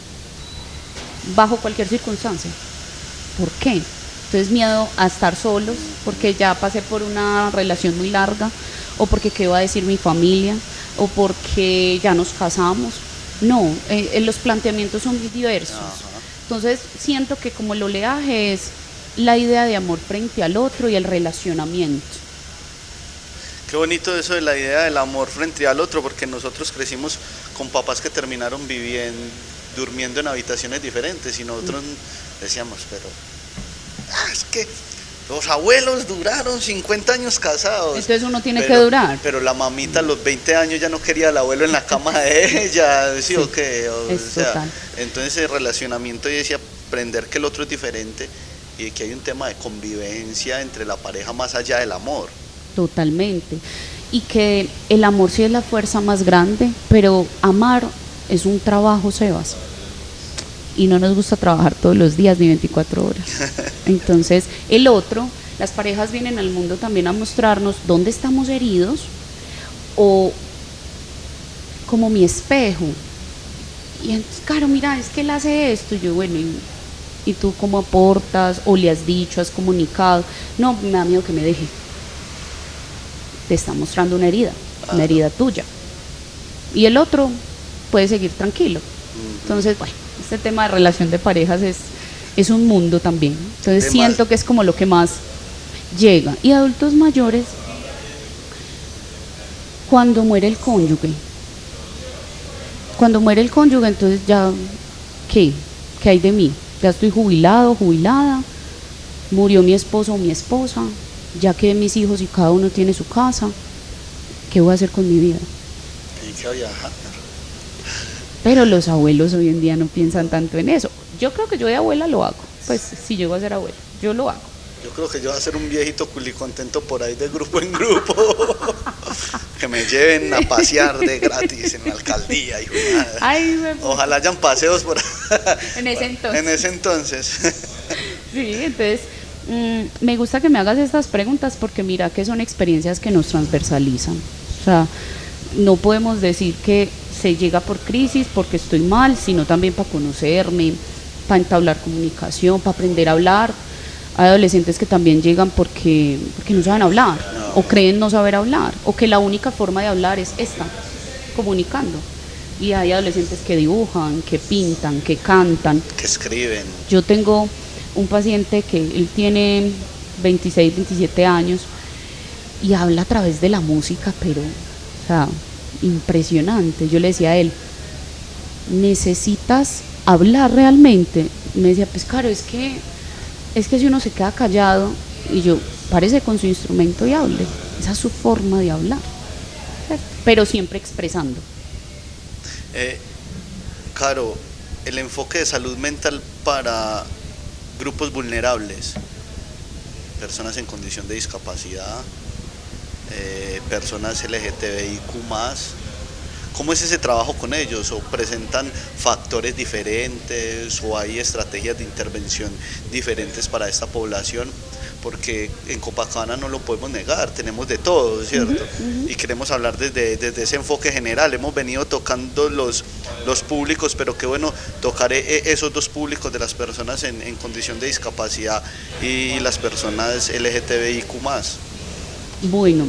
bajo cualquier circunstancia. ¿Por qué? Entonces, miedo a estar solos, porque ya pasé por una relación muy larga, o porque qué va a decir mi familia, o porque ya nos casamos. No, los planteamientos son muy diversos. Entonces, siento que como el oleaje es la idea de amor frente al otro y el relacionamiento. Qué bonito eso de la idea del amor frente al otro, porque nosotros crecimos con papás que terminaron durmiendo en habitaciones diferentes y nosotros decíamos, pero es que los abuelos duraron 50 años casados. Entonces uno tiene que durar. Pero la mamita a los 20 años ya no quería al abuelo en la cama de ella, ¿sí o qué? O sea, total. Entonces el relacionamiento y decía aprender que el otro es diferente y que hay un tema de convivencia entre la pareja más allá del amor. Totalmente. Y que el amor sí es la fuerza más grande, pero amar es un trabajo, Sebas. Y no nos gusta trabajar todos los días ni 24 horas. Entonces, el otro, las parejas vienen al mundo también a mostrarnos dónde estamos heridos o como mi espejo. Y entonces, claro, mira, es que él hace esto. Y yo, bueno, ¿y tú cómo aportas? ¿O le has dicho, has comunicado? No, me da miedo que me deje. Te está mostrando una herida tuya. Y el otro puede seguir tranquilo. Entonces, bueno, este tema de relación de parejas es un mundo también. Entonces siento que es como lo que más llega. Y adultos mayores, cuando muere el cónyuge, entonces ya, ¿qué? ¿Qué hay de mí? Ya estoy jubilado, jubilada, murió mi esposo o mi esposa, ya que mis hijos y cada uno tiene su casa, ¿qué voy a hacer con mi vida? Hay que viajar. Pero los abuelos hoy en día no piensan tanto en eso. Yo creo que yo de abuela lo hago, pues si llego a ser abuela, yo lo hago. Yo creo que yo voy a ser un viejito culicontento por ahí de grupo en grupo. Que me lleven a pasear de gratis en la alcaldía. Hijo de madre. Ay, ojalá hayan paseos por en ese entonces. En ese entonces. Sí, entonces me gusta que me hagas estas preguntas porque mira que son experiencias que nos transversalizan. O sea, no podemos decir que se llega por crisis porque estoy mal, sino también para conocerme, para entablar comunicación, para aprender a hablar. Hay adolescentes que también llegan porque no saben hablar, o creen no saber hablar, o que la única forma de hablar es esta, comunicando. Y hay adolescentes que dibujan, que pintan, que cantan, que escriben. Yo tengo un paciente que él tiene 26, 27 años y habla a través de la música, pero, o sea, impresionante. Yo le decía a él, ¿necesitas hablar realmente? Y me decía, pues claro, es que si uno se queda callado, y yo, párese con su instrumento y hable. Esa es su forma de hablar, ¿cierto? Pero siempre expresando. Caro, el enfoque de salud mental para grupos vulnerables, personas en condición de discapacidad, personas LGTBIQ+, ¿cómo es ese trabajo con ellos? ¿O presentan factores diferentes o hay estrategias de intervención diferentes para esta población? Porque en Copacabana no lo podemos negar, tenemos de todo, ¿cierto? Y queremos hablar desde ese enfoque general. Hemos venido tocando los públicos, pero qué bueno tocar esos dos públicos de las personas en condición de discapacidad y las personas LGTBIQ+. Bueno,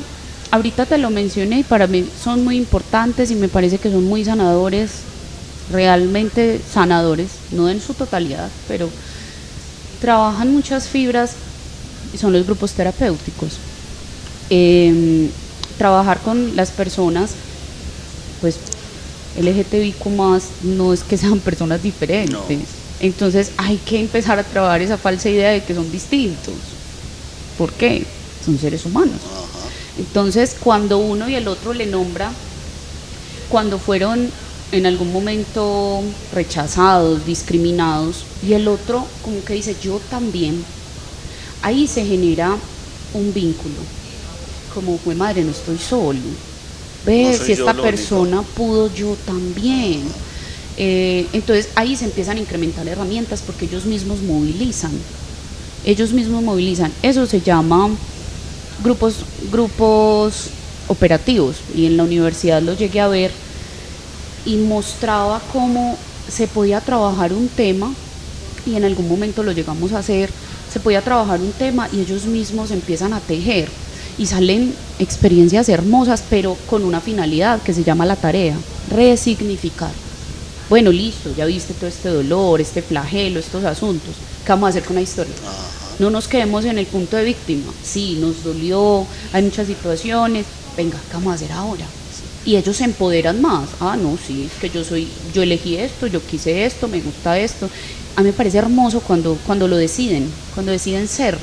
ahorita te lo mencioné y para mí son muy importantes y me parece que son muy sanadores, realmente sanadores, no en su totalidad, pero trabajan muchas fibras y son los grupos terapéuticos. Trabajar con las personas, pues LGTBIQ+, no es que sean personas diferentes, no. Entonces hay que empezar a trabajar esa falsa idea de que son distintos. ¿Por qué? Son seres humanos. Entonces, cuando uno y el otro le nombra, cuando fueron en algún momento rechazados, discriminados, y el otro como que dice, yo también, ahí se genera un vínculo, como, fue madre, no estoy solo, ve, no si esta persona pudo, yo también. Entonces, ahí se empiezan a incrementar herramientas porque ellos mismos movilizan, eso se llama grupos operativos, y en la universidad lo llegué a ver y mostraba cómo se podía trabajar un tema, y en algún momento lo llegamos a hacer, se podía trabajar un tema y ellos mismos empiezan a tejer y salen experiencias hermosas, pero con una finalidad que se llama la tarea, resignificar. Bueno, listo, ya viste todo este dolor, este flagelo, estos asuntos, ¿qué vamos a hacer con la historia? No nos quedemos en el punto de víctima. Sí, nos dolió, hay muchas situaciones. Venga, ¿qué vamos a hacer ahora? Y ellos se empoderan más. Ah, no, sí, es que yo elegí esto, yo quise esto, me gusta esto. A mí me parece hermoso cuando lo deciden, cuando deciden ser.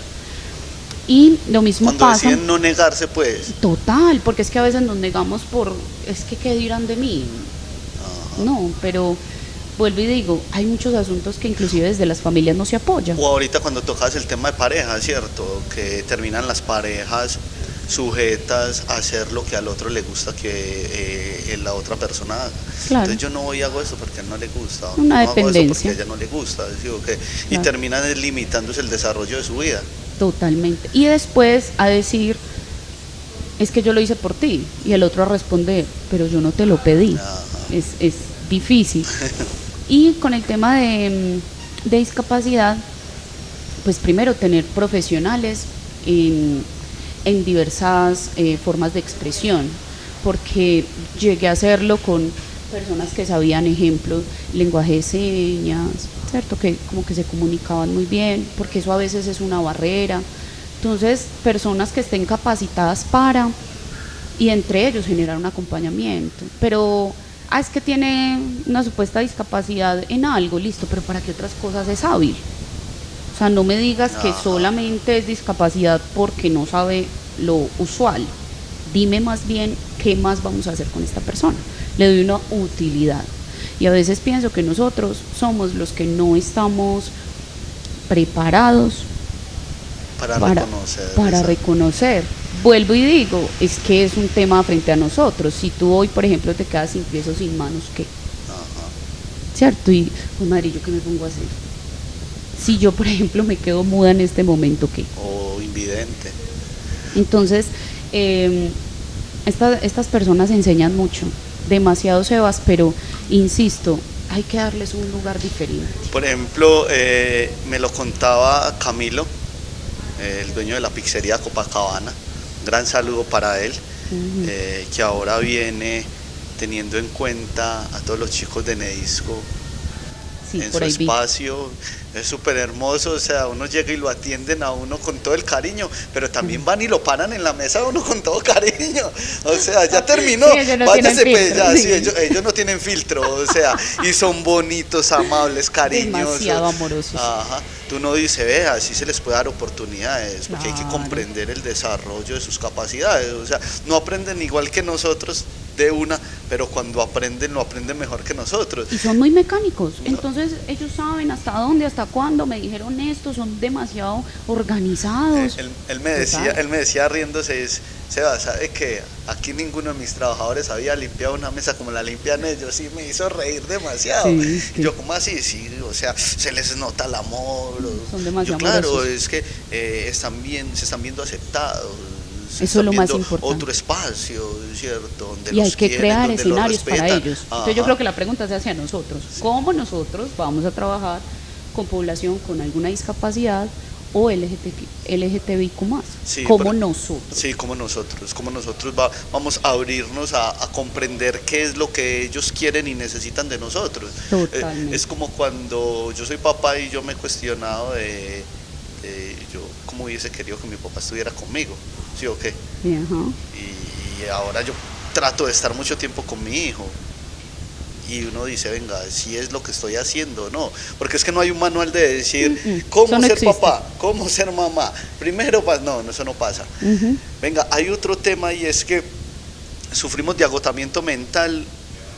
Y lo mismo cuando pasa. Deciden no negarse, pues. Total, porque es que a veces nos negamos es que ¿qué dirán de mí? No, pero vuelvo y digo, hay muchos asuntos que inclusive desde las familias no se apoyan. O ahorita cuando tocas el tema de pareja, ¿cierto? Que terminan las parejas sujetas a hacer lo que al otro le gusta que la otra persona haga. Claro. Entonces yo no voy y hago eso porque a él no le gusta. Una no dependencia. Hago eso porque a ella no le gusta. ¿Sí? Okay. Claro. Y terminan limitándose el desarrollo de su vida. Totalmente. Y después a decir, es que yo lo hice por ti. Y el otro a responder, pero yo no te lo pedí. Es difícil. Y con el tema de discapacidad, pues primero tener profesionales en diversas formas de expresión, porque llegué a hacerlo con personas que sabían, ejemplo, lenguaje de señas, ¿cierto? Que como que se comunicaban muy bien, porque eso a veces es una barrera. Entonces, personas que estén capacitadas para, y entre ellos generar un acompañamiento. Pero, es que tiene una supuesta discapacidad en algo, listo, pero ¿para qué otras cosas es hábil? O sea, no me digas que solamente es discapacidad porque no sabe lo usual. Dime más bien qué más vamos a hacer con esta persona. Le doy una utilidad. Y a veces pienso que nosotros somos los que no estamos preparados para reconocer. Vuelvo y digo, es que es un tema frente a nosotros. Si tú hoy, por ejemplo, te quedas sin pies o sin manos, ¿qué? ¿Cierto? Y, pues madre, ¿yo qué me pongo a hacer? Si yo, por ejemplo, me quedo muda en este momento, ¿qué? O invidente. Entonces, estas personas enseñan mucho, demasiado, Sebas, pero insisto, hay que darles un lugar diferente. Por ejemplo, me lo contaba Camilo, el dueño de la pizzería Copacabana. Gran saludo para él, que ahora viene teniendo en cuenta a todos los chicos de Nedisco en su espacio. Es súper hermoso, o sea, uno llega y lo atienden a uno con todo el cariño, pero también van y lo paran en la mesa a uno con todo cariño. O sea, ya terminó, sí, no váyase filtro, ya, sí. sí, ellos no tienen filtro, o sea, y son bonitos, amables, cariñosos. Demasiado amorosos. Ajá. Tú no dices, ve, así se les puede dar oportunidades, porque hay que comprender el desarrollo de sus capacidades. O sea, no aprenden igual que nosotros de una, pero cuando aprenden, lo aprenden mejor que nosotros. Y son muy mecánicos, entonces ellos saben hasta dónde, hasta cuándo, me dijeron esto, son demasiado organizados. Él me decía riéndose, Seba, ¿sabe que aquí ninguno de mis trabajadores había limpiado una mesa como la limpian ellos? Y me hizo reír demasiado. Sí, y yo, ¿cómo así? Sí, o sea, se les nota el amor. Son demasiado claro, amorosos. es que se están viendo aceptados. Eso es lo más importante. Otro espacio, ¿cierto? Donde y hay que quieren, crear donde escenarios para ellos. Ajá. Entonces yo creo que la pregunta se hace a nosotros. Sí. ¿Cómo nosotros vamos a trabajar con población con alguna discapacidad o LGTBIQ+? Sí, ¿Cómo nosotros? Sí, como nosotros vamos a abrirnos a comprender qué es lo que ellos quieren y necesitan de nosotros. Totalmente. Es como cuando yo soy papá y yo me he cuestionado de yo cómo hubiese querido que mi papá estuviera conmigo, ¿sí o qué? Y ahora yo trato de estar mucho tiempo con mi hijo. Y uno dice, venga, si es lo que estoy haciendo, no, porque es que no hay un manual de decir cómo ser papá, cómo ser mamá. Primero, no, eso no pasa. Venga, hay otro tema y es que sufrimos de agotamiento mental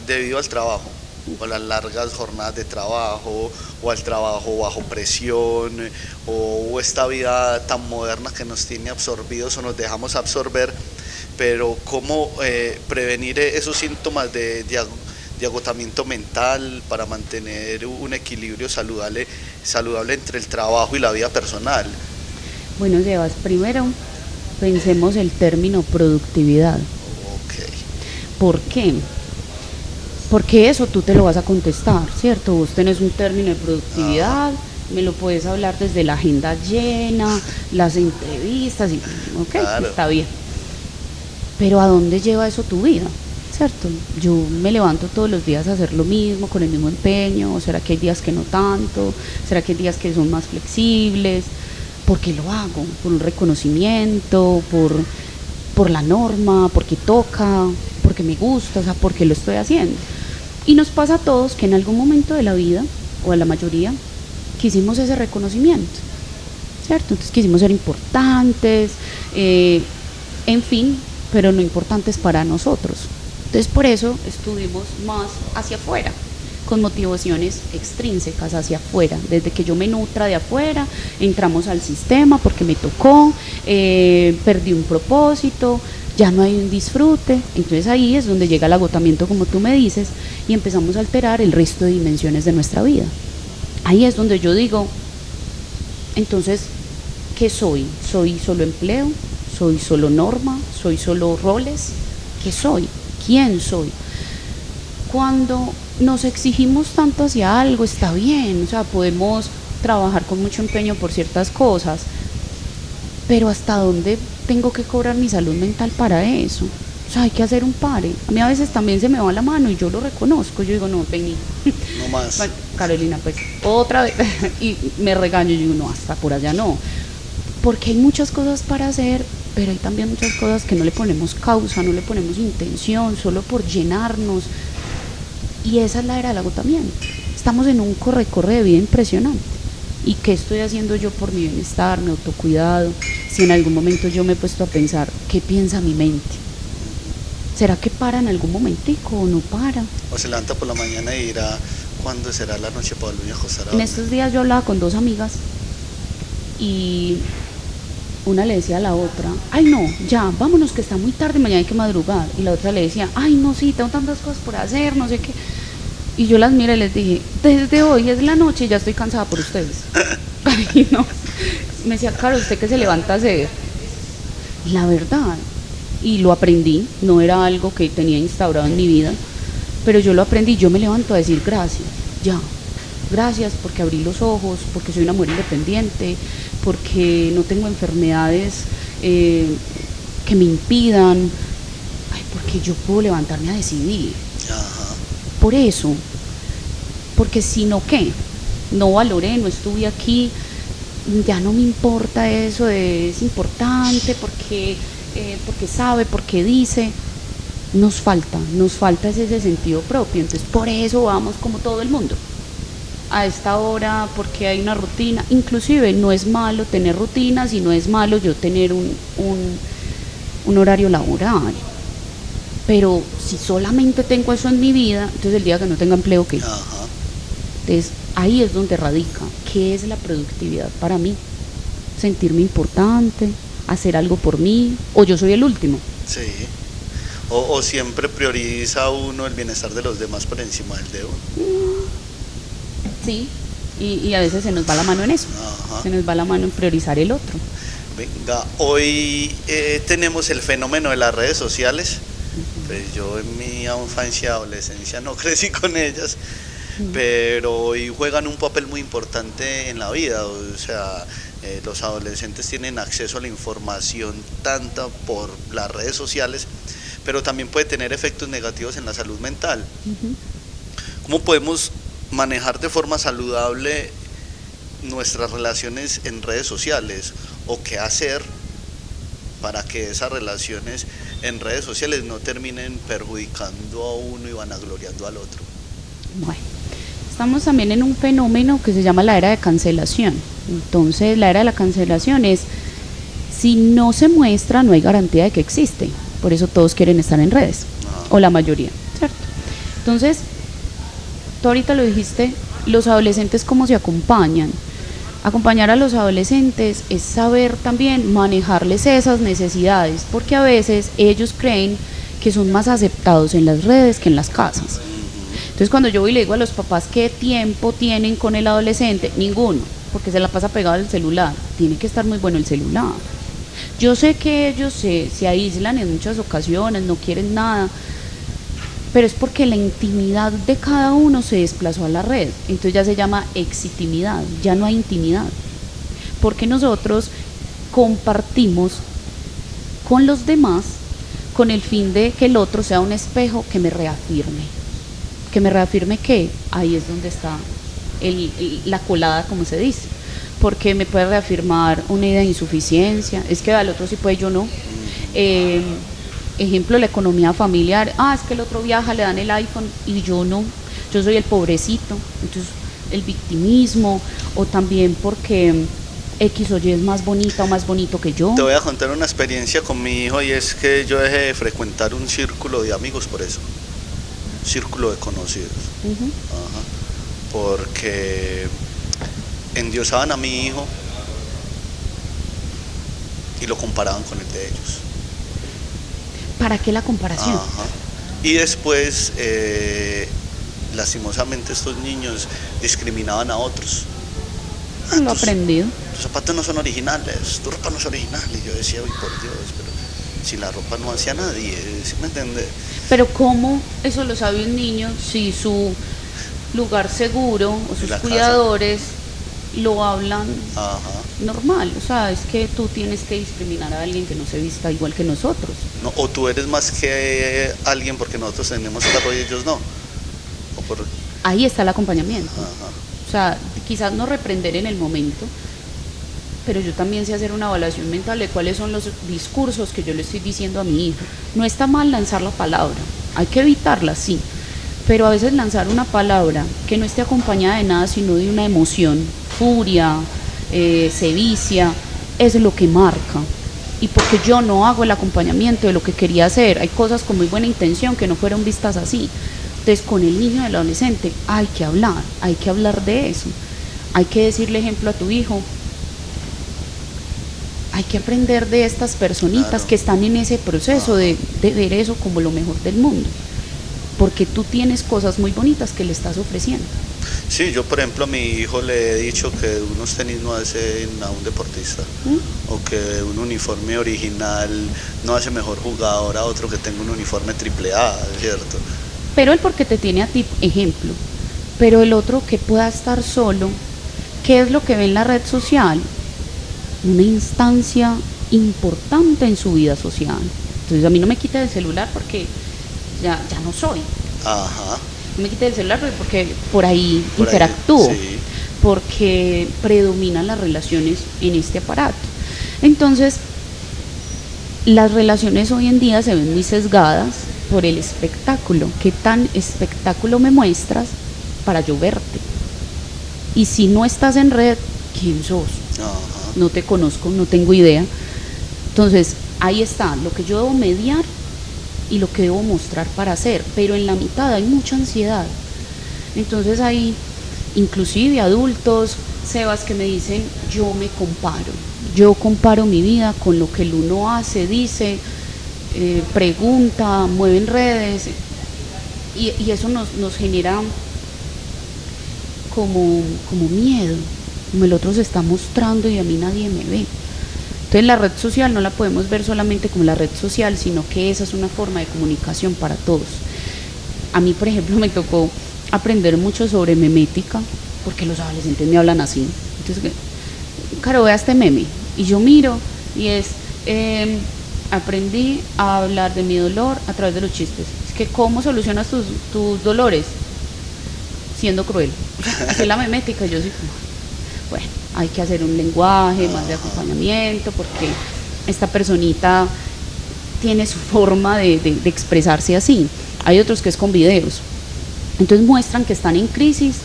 debido al trabajo, o las largas jornadas de trabajo, o al trabajo bajo presión, o esta vida tan moderna que nos tiene absorbidos o nos dejamos absorber. Pero cómo prevenir esos síntomas de agotamiento mental para mantener un equilibrio saludable entre el trabajo y la vida personal. Bueno, Sebas, primero pensemos el término productividad. ¿Por qué? Porque eso tú te lo vas a contestar, ¿cierto? Vos tenés un término de productividad, me lo puedes hablar desde la agenda llena, las entrevistas, y claro. Está bien. Pero ¿a dónde lleva eso tu vida? ¿Cierto? Yo me levanto todos los días a hacer lo mismo, con el mismo empeño, o será que hay días que no tanto, será que hay días que son más flexibles. ¿Por qué lo hago? Por un reconocimiento, por la norma, porque toca, porque me gusta, o sea, porque lo estoy haciendo. Y nos pasa a todos que en algún momento de la vida, o a la mayoría, quisimos ese reconocimiento, ¿cierto? Entonces quisimos ser importantes, en fin, pero no importantes para nosotros. Entonces por eso estuvimos más hacia afuera, con motivaciones extrínsecas hacia afuera. Desde que yo me nutra de afuera, entramos al sistema porque me tocó, perdí un propósito, ya no hay un disfrute. Entonces ahí es donde llega el agotamiento, como tú me dices, y empezamos a alterar el resto de dimensiones de nuestra vida. Ahí es donde yo digo, entonces, ¿qué soy? ¿Soy solo empleo? ¿Soy solo norma? ¿Soy solo roles? ¿Qué soy? ¿Quién soy? Cuando nos exigimos tanto hacia algo, está bien, o sea, podemos trabajar con mucho empeño por ciertas cosas, pero ¿hasta dónde tengo que cobrar mi salud mental para eso? O sea, hay que hacer un pare. A mí a veces también se me va la mano y yo lo reconozco. Yo digo, no, vení. No más. Bueno, Carolina, pues otra vez. Y me regaño y digo, no, hasta por allá no. Porque hay muchas cosas para hacer, pero hay también muchas cosas que no le ponemos causa, no le ponemos intención, solo por llenarnos. Y esa es la era del agotamiento. Estamos en un corre-corre de vida impresionante. ¿Y qué estoy haciendo yo por mi bienestar, mi autocuidado? Si en algún momento yo me he puesto a pensar, ¿qué piensa mi mente? ¿Será que para en algún momentico o no para? O se levanta por la mañana y dirá, ¿cuándo será la noche para volver a acostar a En estos días yo hablaba con dos amigas y una le decía a la otra, ay no, ya, vámonos que está muy tarde, mañana hay que madrugar. Y la otra le decía, ay no, sí, tengo tantas cosas por hacer, no sé qué. Y yo las miré y les dije, desde hoy es la noche y ya estoy cansada por ustedes. Ay no, me decía, claro, ¿usted qué se levanta a hacer? La verdad, y lo aprendí, no era algo que tenía instaurado en mi vida, pero yo lo aprendí, yo me levanto a decir gracias, ya, gracias porque abrí los ojos, porque soy una mujer independiente, porque no tengo enfermedades que me impidan, ay, porque yo puedo levantarme a decidir. Ajá. Por eso, porque si no, ¿qué? No valoré, no estuve aquí, ya no me importa eso de es importante, porque sabe, porque dice, nos falta ese sentido propio, entonces por eso vamos como todo el mundo a esta hora, porque hay una rutina, inclusive no es malo tener rutinas y no es malo yo tener un horario laboral, pero si solamente tengo eso en mi vida, entonces el día que no tenga empleo, ¿qué? Ajá. Entonces ahí es donde radica, ¿qué es la productividad para mí? Sentirme importante, hacer algo por mí, o yo soy el último. Sí. O siempre prioriza uno el bienestar de los demás por encima del de uno. Sí, y a veces se nos va la mano en eso. Ajá. Se nos va la mano en priorizar el otro. Venga, hoy tenemos el fenómeno de las redes sociales. Pues yo en mi infancia, adolescencia no crecí con ellas, pero hoy juegan un papel muy importante en la vida. O sea, los adolescentes tienen acceso a la información tanta por las redes sociales, pero también puede tener efectos negativos en la salud mental. ¿Cómo podemos manejar de forma saludable nuestras relaciones en redes sociales? ¿O qué hacer para que esas relaciones en redes sociales no terminen perjudicando a uno y vanagloriando al otro? Bueno, estamos también en un fenómeno que se llama la era de cancelación. Entonces, la era de la cancelación es, si no se muestra, no hay garantía de que existe. Por eso todos quieren estar en redes, o la mayoría, ¿cierto? Entonces, tú ahorita lo dijiste, los adolescentes cómo se acompañan. Acompañar a los adolescentes es saber también manejarles esas necesidades, porque a veces ellos creen que son más aceptados en las redes que en las casas. Entonces cuando yo voy y le digo a los papás qué tiempo tienen con el adolescente, ninguno, porque se la pasa pegado al celular, tiene que estar muy bueno el celular. Yo sé que ellos se aíslan en muchas ocasiones, no quieren nada, pero es porque la intimidad de cada uno se desplazó a la red, entonces ya se llama exitimidad, ya no hay intimidad, porque nosotros compartimos con los demás con el fin de que el otro sea un espejo que me reafirme que ahí es donde está la colada, como se dice, porque me puede reafirmar una idea de insuficiencia, es que al otro sí puede, yo no. Ejemplo, la economía familiar, es que el otro viaja, le dan el iPhone y yo no, yo soy el pobrecito, entonces el victimismo, o también porque X o Y es más bonita o más bonito que yo. Te voy a contar una experiencia con mi hijo, y es que yo dejé de frecuentar un círculo de amigos por eso, círculo de conocidos. Ajá. Porque endiosaban a mi hijo y lo comparaban con el de ellos. ¿Para qué la comparación? Ajá. Y después, lastimosamente, estos niños discriminaban a otros. Lo he aprendido. Tus zapatos no son originales, tu ropa no es original. Y yo decía, uy, por Dios, pero si la ropa no hace a nadie, ¿sí me entiende? Pero ¿cómo eso lo sabe un niño si su lugar seguro o sus La casa. cuidadores lo hablan Ajá. normal? O sea, es que tú tienes que discriminar a alguien que no se vista igual que nosotros. No, o tú eres más que alguien porque nosotros tenemos carro y ellos no. O por... Ahí está el acompañamiento. Ajá. O sea, quizás no reprender en el momento, pero yo también sé hacer una evaluación mental de cuáles son los discursos que yo le estoy diciendo a mi hijo. No está mal lanzar la palabra, hay que evitarla, sí, pero a veces lanzar una palabra que no esté acompañada de nada, sino de una emoción, furia, sevicia, es lo que marca. Y porque yo no hago el acompañamiento de lo que quería hacer, hay cosas con muy buena intención que no fueron vistas así. Entonces, con el niño y el adolescente hay que hablar de eso, hay que decirle ejemplo a tu hijo. Hay que aprender de estas personitas, claro, que están en ese proceso de ver eso como lo mejor del mundo, porque tú tienes cosas muy bonitas que le estás ofreciendo. Sí, yo por ejemplo a mi hijo le he dicho que unos tenis no hacen a un deportista, o que un uniforme original no hace mejor jugador a otro que tenga un uniforme AAA, ¿cierto? Pero él porque te tiene a ti ejemplo, pero el otro que pueda estar solo, ¿qué es lo que ve en la red social? Una instancia importante en su vida social. Entonces a mí no me quite del celular porque ya no soy. Ajá. No me quite del celular porque por ahí interactúo, sí, porque predominan las relaciones en este aparato. Entonces, las relaciones hoy en día se ven muy sesgadas por el espectáculo. ¿Qué tan espectáculo me muestras para yo verte? Y si no estás en red, ¿quién sos? Ajá. No te conozco, no tengo idea. Entonces, ahí está lo que yo debo mediar y lo que debo mostrar para hacer, pero en la mitad hay mucha ansiedad. Entonces hay inclusive adultos, Sebas, que me dicen, yo comparo mi vida con lo que el uno hace, dice, pregunta, mueve en redes, y eso nos genera como miedo, como el otro se está mostrando y a mí nadie me ve. Entonces la red social no la podemos ver solamente como la red social, sino que esa es una forma de comunicación para todos. A mí, por ejemplo, me tocó aprender mucho sobre memética, porque los adolescentes me hablan así. Entonces, Caro, vea este meme, y yo miro, y es, aprendí a hablar de mi dolor a través de los chistes. Es que, ¿cómo solucionas tus dolores? Siendo cruel. Así es la memética, yo sí, bueno, hay que hacer un lenguaje más de acompañamiento, porque esta personita tiene su forma de expresarse así. Hay otros que es con videos. Entonces muestran que están en crisis.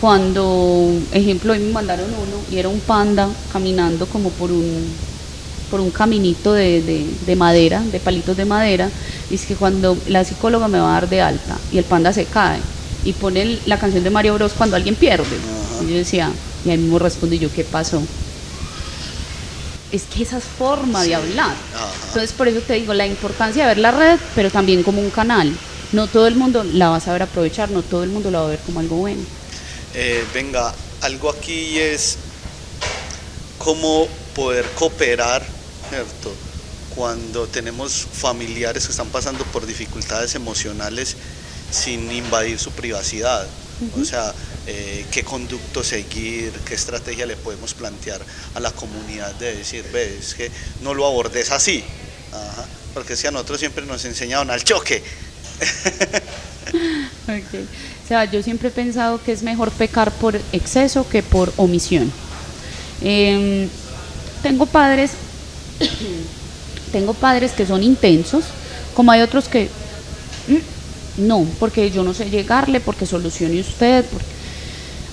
Cuando, ejemplo, hoy me mandaron uno y era un panda caminando como por un caminito de madera, de palitos de madera. Dice que cuando la psicóloga me va a dar de alta y el panda se cae y pone la canción de Mario Bros cuando alguien pierde. Y yo decía, y ahí mismo respondí yo, ¿qué pasó? Es que esa es forma de hablar. Entonces por eso te digo, la importancia de ver la red, pero también como un canal. No todo el mundo la va a saber aprovechar, no todo el mundo la va a ver como algo bueno. Venga, algo aquí es cómo poder cooperar, ¿cierto? Cuando tenemos familiares que están pasando por dificultades emocionales sin invadir su privacidad. O sea, qué conducto seguir, qué estrategia le podemos plantear a la comunidad de decir, ves, que no lo abordes así. Ajá. Porque si a nosotros siempre nos enseñaron al choque. Okay. O sea, yo siempre he pensado que es mejor pecar por exceso que por omisión. Tengo padres que son intensos, como hay otros que no, porque yo no sé llegarle, porque solucione usted.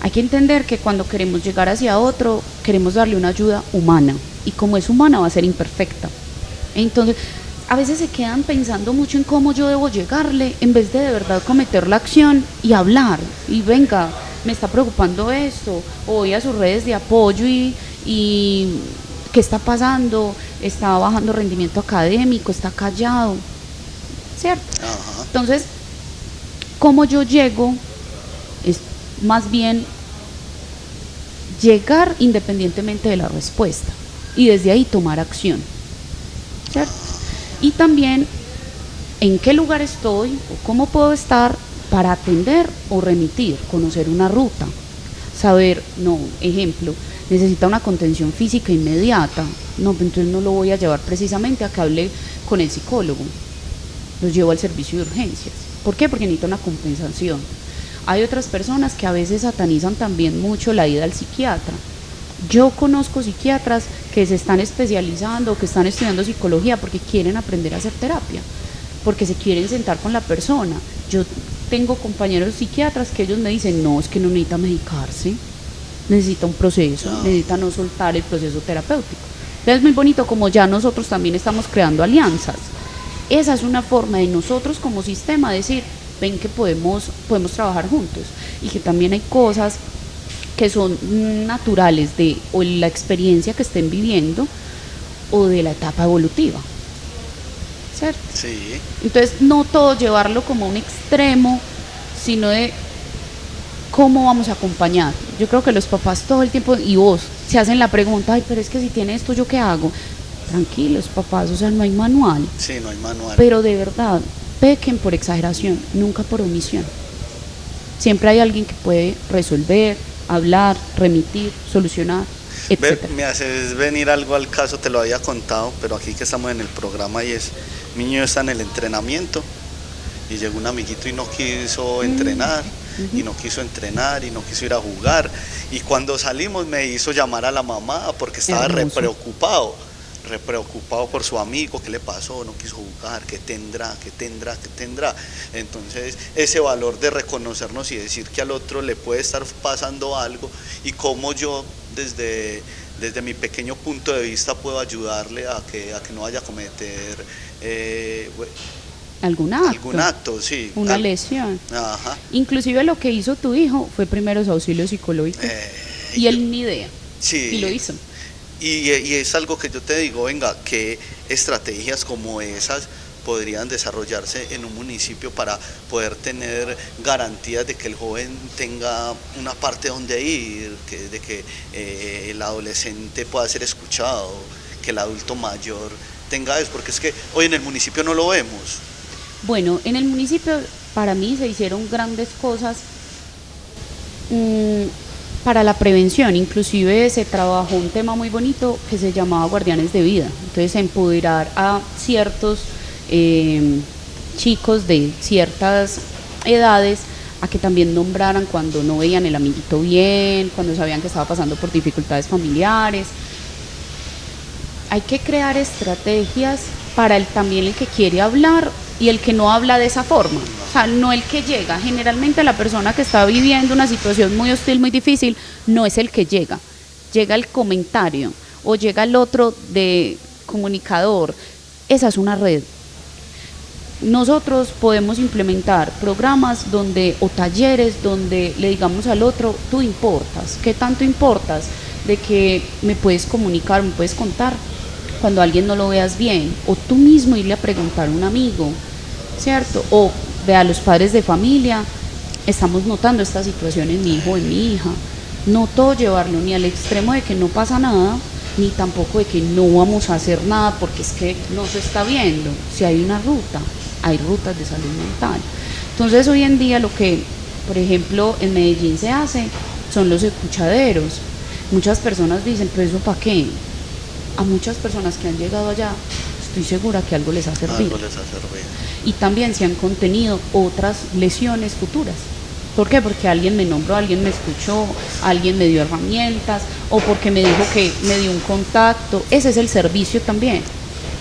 Hay que entender que cuando queremos llegar hacia otro, queremos darle una ayuda humana, y como es humana va a ser imperfecta. Entonces, a veces se quedan pensando mucho en cómo yo debo llegarle, en vez de verdad cometer la acción y hablar, y venga, me está preocupando esto, o voy a sus redes de apoyo y ¿qué está pasando? Está bajando rendimiento académico, está callado, ¿cierto? Ajá. Entonces, ¿cómo yo llego? Es más bien llegar independientemente de la respuesta y desde ahí tomar acción, ¿cierto? Y también en qué lugar estoy o cómo puedo estar para atender o remitir, conocer una ruta, saber, no, ejemplo, necesita una contención física inmediata, no, entonces no lo voy a llevar precisamente a que hable con el psicólogo, los llevo al servicio de urgencias. ¿Por qué? Porque necesita una compensación. Hay otras personas que a veces satanizan también mucho la ida al psiquiatra. Yo conozco psiquiatras que se están especializando, que están estudiando psicología porque quieren aprender a hacer terapia, porque se quieren sentar con la persona. Yo tengo compañeros psiquiatras que ellos me dicen, no, es que no necesita medicarse, necesita un proceso, necesita no soltar el proceso terapéutico. Entonces es muy bonito como ya nosotros también estamos creando alianzas. Esa es una forma de nosotros como sistema decir, ven que podemos trabajar juntos, y que también hay cosas que son naturales de o la experiencia que estén viviendo o de la etapa evolutiva, ¿cierto? Sí. Entonces no todo llevarlo como un extremo, sino de cómo vamos a acompañar. Yo creo que los papás todo el tiempo, y vos, se hacen la pregunta, ay, pero es que si tiene esto, ¿yo qué hago? Tranquilos, papás, o sea, no hay manual. Sí, no hay manual. Pero de verdad, pequen por exageración, nunca por omisión. Siempre hay alguien que puede resolver, hablar, remitir, solucionar, etc. Me haces venir algo al caso, te lo había contado, pero aquí que estamos en el programa y es, mi niño está en el entrenamiento y llegó un amiguito y no quiso entrenar, y no quiso entrenar y no quiso ir a jugar, y cuando salimos me hizo llamar a la mamá porque estaba re preocupado por su amigo, qué le pasó, no quiso jugar, qué tendrá. Entonces ese valor de reconocernos y decir que al otro le puede estar pasando algo y cómo yo desde mi pequeño punto de vista puedo ayudarle a que no vaya a cometer algún acto, sí, una lesión. Ajá. Inclusive lo que hizo tu hijo fue primeros auxilios psicológicos, y él ni idea, sí, y lo hizo. Y es algo que yo te digo, venga, que estrategias como esas podrían desarrollarse en un municipio para poder tener garantías de que el joven tenga una parte donde ir, de que el adolescente pueda ser escuchado, que el adulto mayor tenga eso, porque es que hoy en el municipio no lo vemos. Bueno, en el municipio para mí se hicieron grandes cosas para la prevención. Inclusive se trabajó un tema muy bonito que se llamaba guardianes de vida. Entonces empoderar a ciertos chicos de ciertas edades a que también nombraran cuando no veían el amiguito bien, cuando sabían que estaba pasando por dificultades familiares. Hay que crear estrategias para también el que quiere hablar y el que no habla de esa forma. O sea, no el que llega. Generalmente la persona que está viviendo una situación muy hostil, muy difícil, no es el que llega. Llega el comentario o llega el otro de comunicador. Esa es una red. Nosotros podemos implementar programas o talleres donde le digamos al otro, tú importas. ¿Qué tanto importas? De que me puedes comunicar, me puedes contar cuando a alguien no lo veas bien, o tú mismo irle a preguntar a un amigo, ¿cierto? O ve a los padres de familia, estamos notando esta situación en mi hijo o en mi hija. No todo llevarlo ni al extremo de que no pasa nada, ni tampoco de que no vamos a hacer nada porque es que no se está viendo. Si hay una ruta, hay rutas de salud mental. Entonces hoy en día lo que, por ejemplo, en Medellín se hace son los escuchaderos. Muchas personas dicen, pero ¿eso para qué? A muchas personas que han llegado allá, estoy segura que algo les ha servido. Y también se han contenido otras lesiones futuras. ¿Por qué? Porque alguien me nombró, alguien me escuchó, alguien me dio herramientas, o porque me dijo que me dio un contacto. Ese es el servicio también.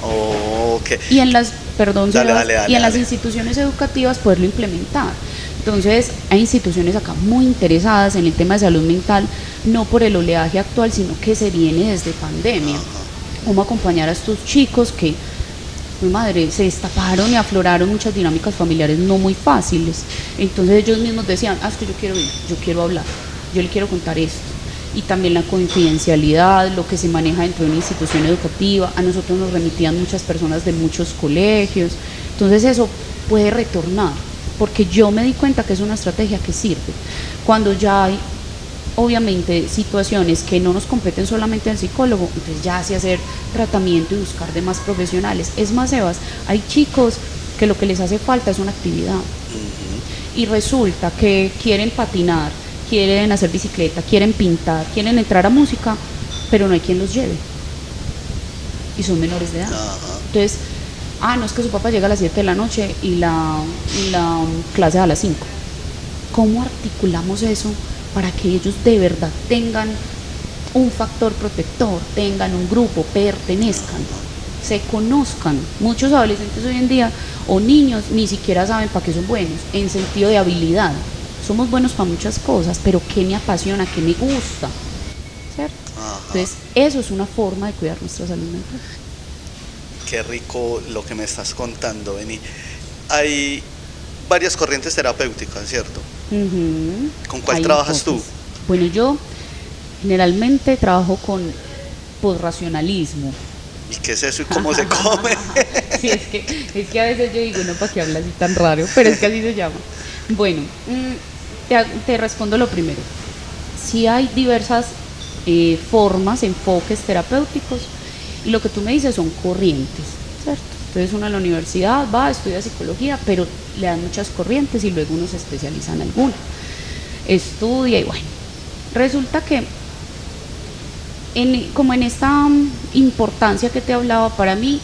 Okay. Y en las, las instituciones educativas poderlo implementar. Entonces hay instituciones acá muy interesadas en el tema de salud mental, no por el oleaje actual, sino que se viene desde pandemia. Cómo acompañar a estos chicos que, mi madre, se destaparon y afloraron muchas dinámicas familiares no muy fáciles. Entonces ellos mismos decían, es que yo quiero ir, yo quiero hablar, yo le quiero contar esto. Y también la confidencialidad, lo que se maneja dentro de una institución educativa. A nosotros nos remitían muchas personas de muchos colegios. Entonces eso puede retornar, porque yo me di cuenta que es una estrategia que sirve. Cuando ya hay obviamente situaciones que no nos competen solamente al psicólogo, entonces ya hace hacer tratamiento y buscar demás profesionales. Es más, Sebas, hay chicos que lo que les hace falta es una actividad. Y resulta que quieren patinar, quieren hacer bicicleta, quieren pintar, quieren entrar a música, pero no hay quien los lleve. Y son menores de edad. Entonces, no es que su papá llega a las 7 de la noche y la clase a las 5. ¿Cómo articulamos eso para que ellos de verdad tengan un factor protector, tengan un grupo, pertenezcan, se conozcan? Muchos adolescentes hoy en día o niños ni siquiera saben para qué son buenos, en sentido de habilidad. Somos buenos para muchas cosas, pero ¿qué me apasiona? ¿Qué me gusta? ¿Cierto? Entonces, eso es una forma de cuidar nuestra salud mental. Qué rico lo que me estás contando, Beni. Hay varias corrientes terapéuticas, ¿cierto? ¿Con cuál trabajas tú? Bueno, yo generalmente trabajo con posracionalismo. ¿Y qué es eso y cómo se come? Sí, es que a veces yo digo, no, ¿para qué hablas así tan raro? Pero es que así se llama. Bueno, te respondo lo primero. Sí hay diversas formas, enfoques terapéuticos, y lo que tú me dices son corrientes, ¿cierto? Entonces uno a la universidad va, estudia psicología, pero le dan muchas corrientes y luego uno se especializa en alguna. Estudia y bueno, resulta que como en esta importancia que te hablaba, para mí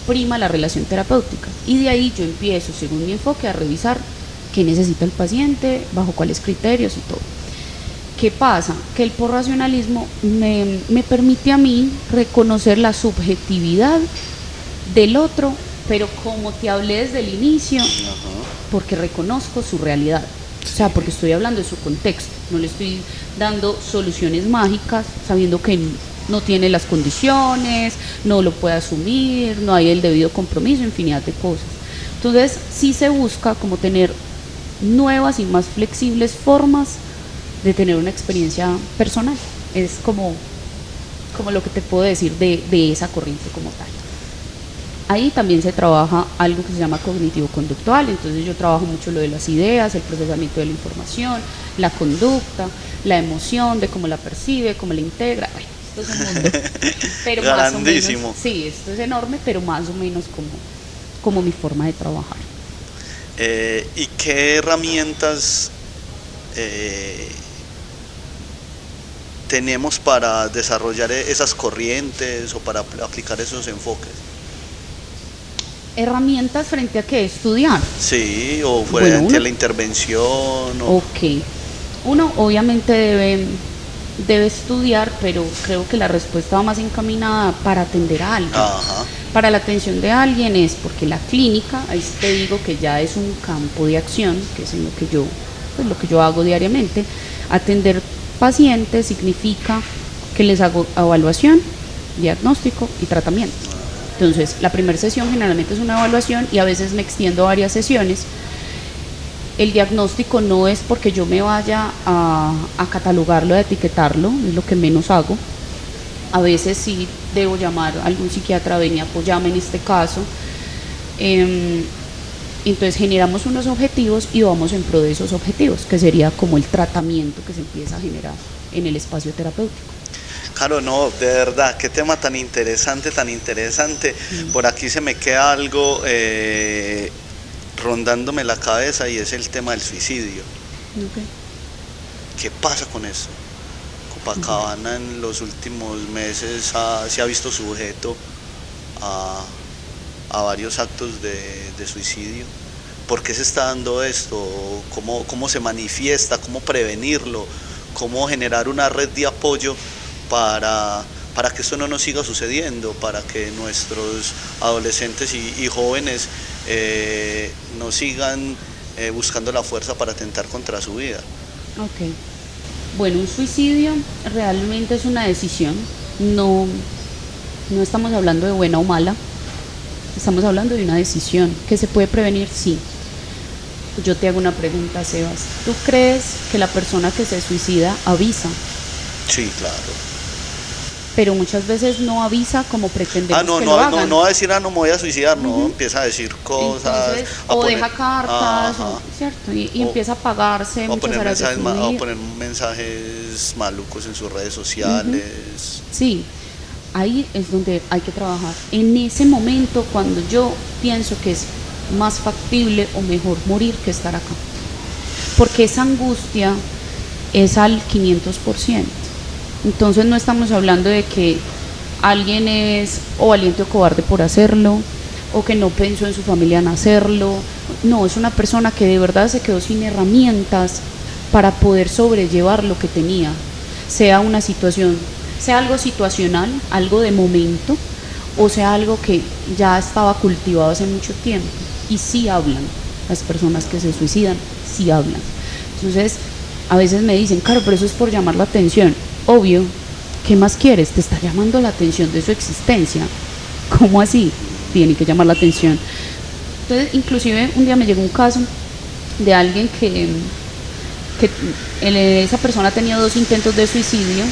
prima la relación terapéutica, y de ahí yo empiezo, según mi enfoque, a revisar qué necesita el paciente, bajo cuáles criterios y todo. ¿Qué pasa? Que el posracionalismo me permite a mí reconocer la subjetividad del otro, pero como te hablé desde el inicio, porque reconozco su realidad. O sea, porque estoy hablando de su contexto, no le estoy dando soluciones mágicas, sabiendo que no tiene las condiciones, no lo puede asumir, no hay el debido compromiso, infinidad de cosas. Entonces, sí se busca como tener nuevas y más flexibles formas de tener una experiencia personal. Es como lo que te puedo decir de esa corriente como tal. Ahí también se trabaja algo que se llama cognitivo-conductual, entonces yo trabajo mucho lo de las ideas, el procesamiento de la información, la conducta, la emoción, de cómo la percibe, cómo la integra. Bueno, esto es un mundo, pero más o menos, sí, esto es enorme, pero más o menos como mi forma de trabajar. ¿Y qué herramientas tenemos para desarrollar esas corrientes o para aplicar esos enfoques? ¿Herramientas frente a qué? ¿Estudiar? Sí, o frente a la intervención. Ok. Uno obviamente debe estudiar, pero creo que la respuesta va más encaminada para atender a alguien. Para la atención de alguien es porque la clínica, ahí te digo que ya es un campo de acción, que es en lo que yo hago diariamente. Atender pacientes significa que les hago evaluación, diagnóstico y tratamiento. Entonces, la primera sesión generalmente es una evaluación y a veces me extiendo varias sesiones. El diagnóstico no es porque yo me vaya a catalogarlo, a etiquetarlo, es lo que menos hago. A veces sí debo llamar a algún psiquiatra, ven y apóyame en este caso. Entonces generamos unos objetivos y vamos en pro de esos objetivos, que sería como el tratamiento que se empieza a generar en el espacio terapéutico. Claro, no, de verdad, qué tema tan interesante, tan interesante. Por aquí se me queda algo rondándome la cabeza y es el tema del suicidio. ¿Qué pasa con eso? Copacabana en los últimos meses se ha visto sujeto a varios actos de suicidio. ¿Por qué se está dando esto? ¿Cómo se manifiesta? ¿Cómo prevenirlo? ¿Cómo generar una red de apoyo para que esto no nos siga sucediendo, para que nuestros adolescentes y jóvenes no sigan buscando la fuerza para atentar contra su vida? Ok. Bueno, un suicidio realmente es una decisión, no estamos hablando de buena o mala, estamos hablando de una decisión. ¿Que se puede prevenir? Sí. Yo te hago una pregunta, Sebas. ¿Tú crees que la persona que se suicida avisa? Sí, claro. pero muchas veces no avisa como pretendemos no, que no, lo hagan. no va a decir, no me voy a suicidar, no, empieza a decir cosas. Entonces, a o poner, deja cartas, ajá, ¿cierto? Y empieza a pagarse o muchas horas de su o vida. poner mensajes malucos en sus redes sociales. Sí, ahí es donde hay que trabajar. En ese momento, cuando yo pienso que es más factible o mejor morir que estar acá. Porque esa angustia es al 500%. Entonces no estamos hablando de que alguien es o valiente o cobarde por hacerlo, o que no pensó en su familia en hacerlo. No, es una persona que de verdad se quedó sin herramientas para poder sobrellevar lo que tenía, sea una situación, sea algo situacional, algo de momento, o sea algo que ya estaba cultivado hace mucho tiempo. Y sí hablan, las personas que se suicidan, sí hablan. Entonces, a veces me dicen, claro, pero eso es por llamar la atención. Obvio, ¿qué más quieres? Te está llamando la atención de su existencia. ¿Cómo así? Tiene que llamar la atención. Entonces, inclusive un día me llegó un caso de alguien que esa persona ha tenido 2 intentos de suicidio,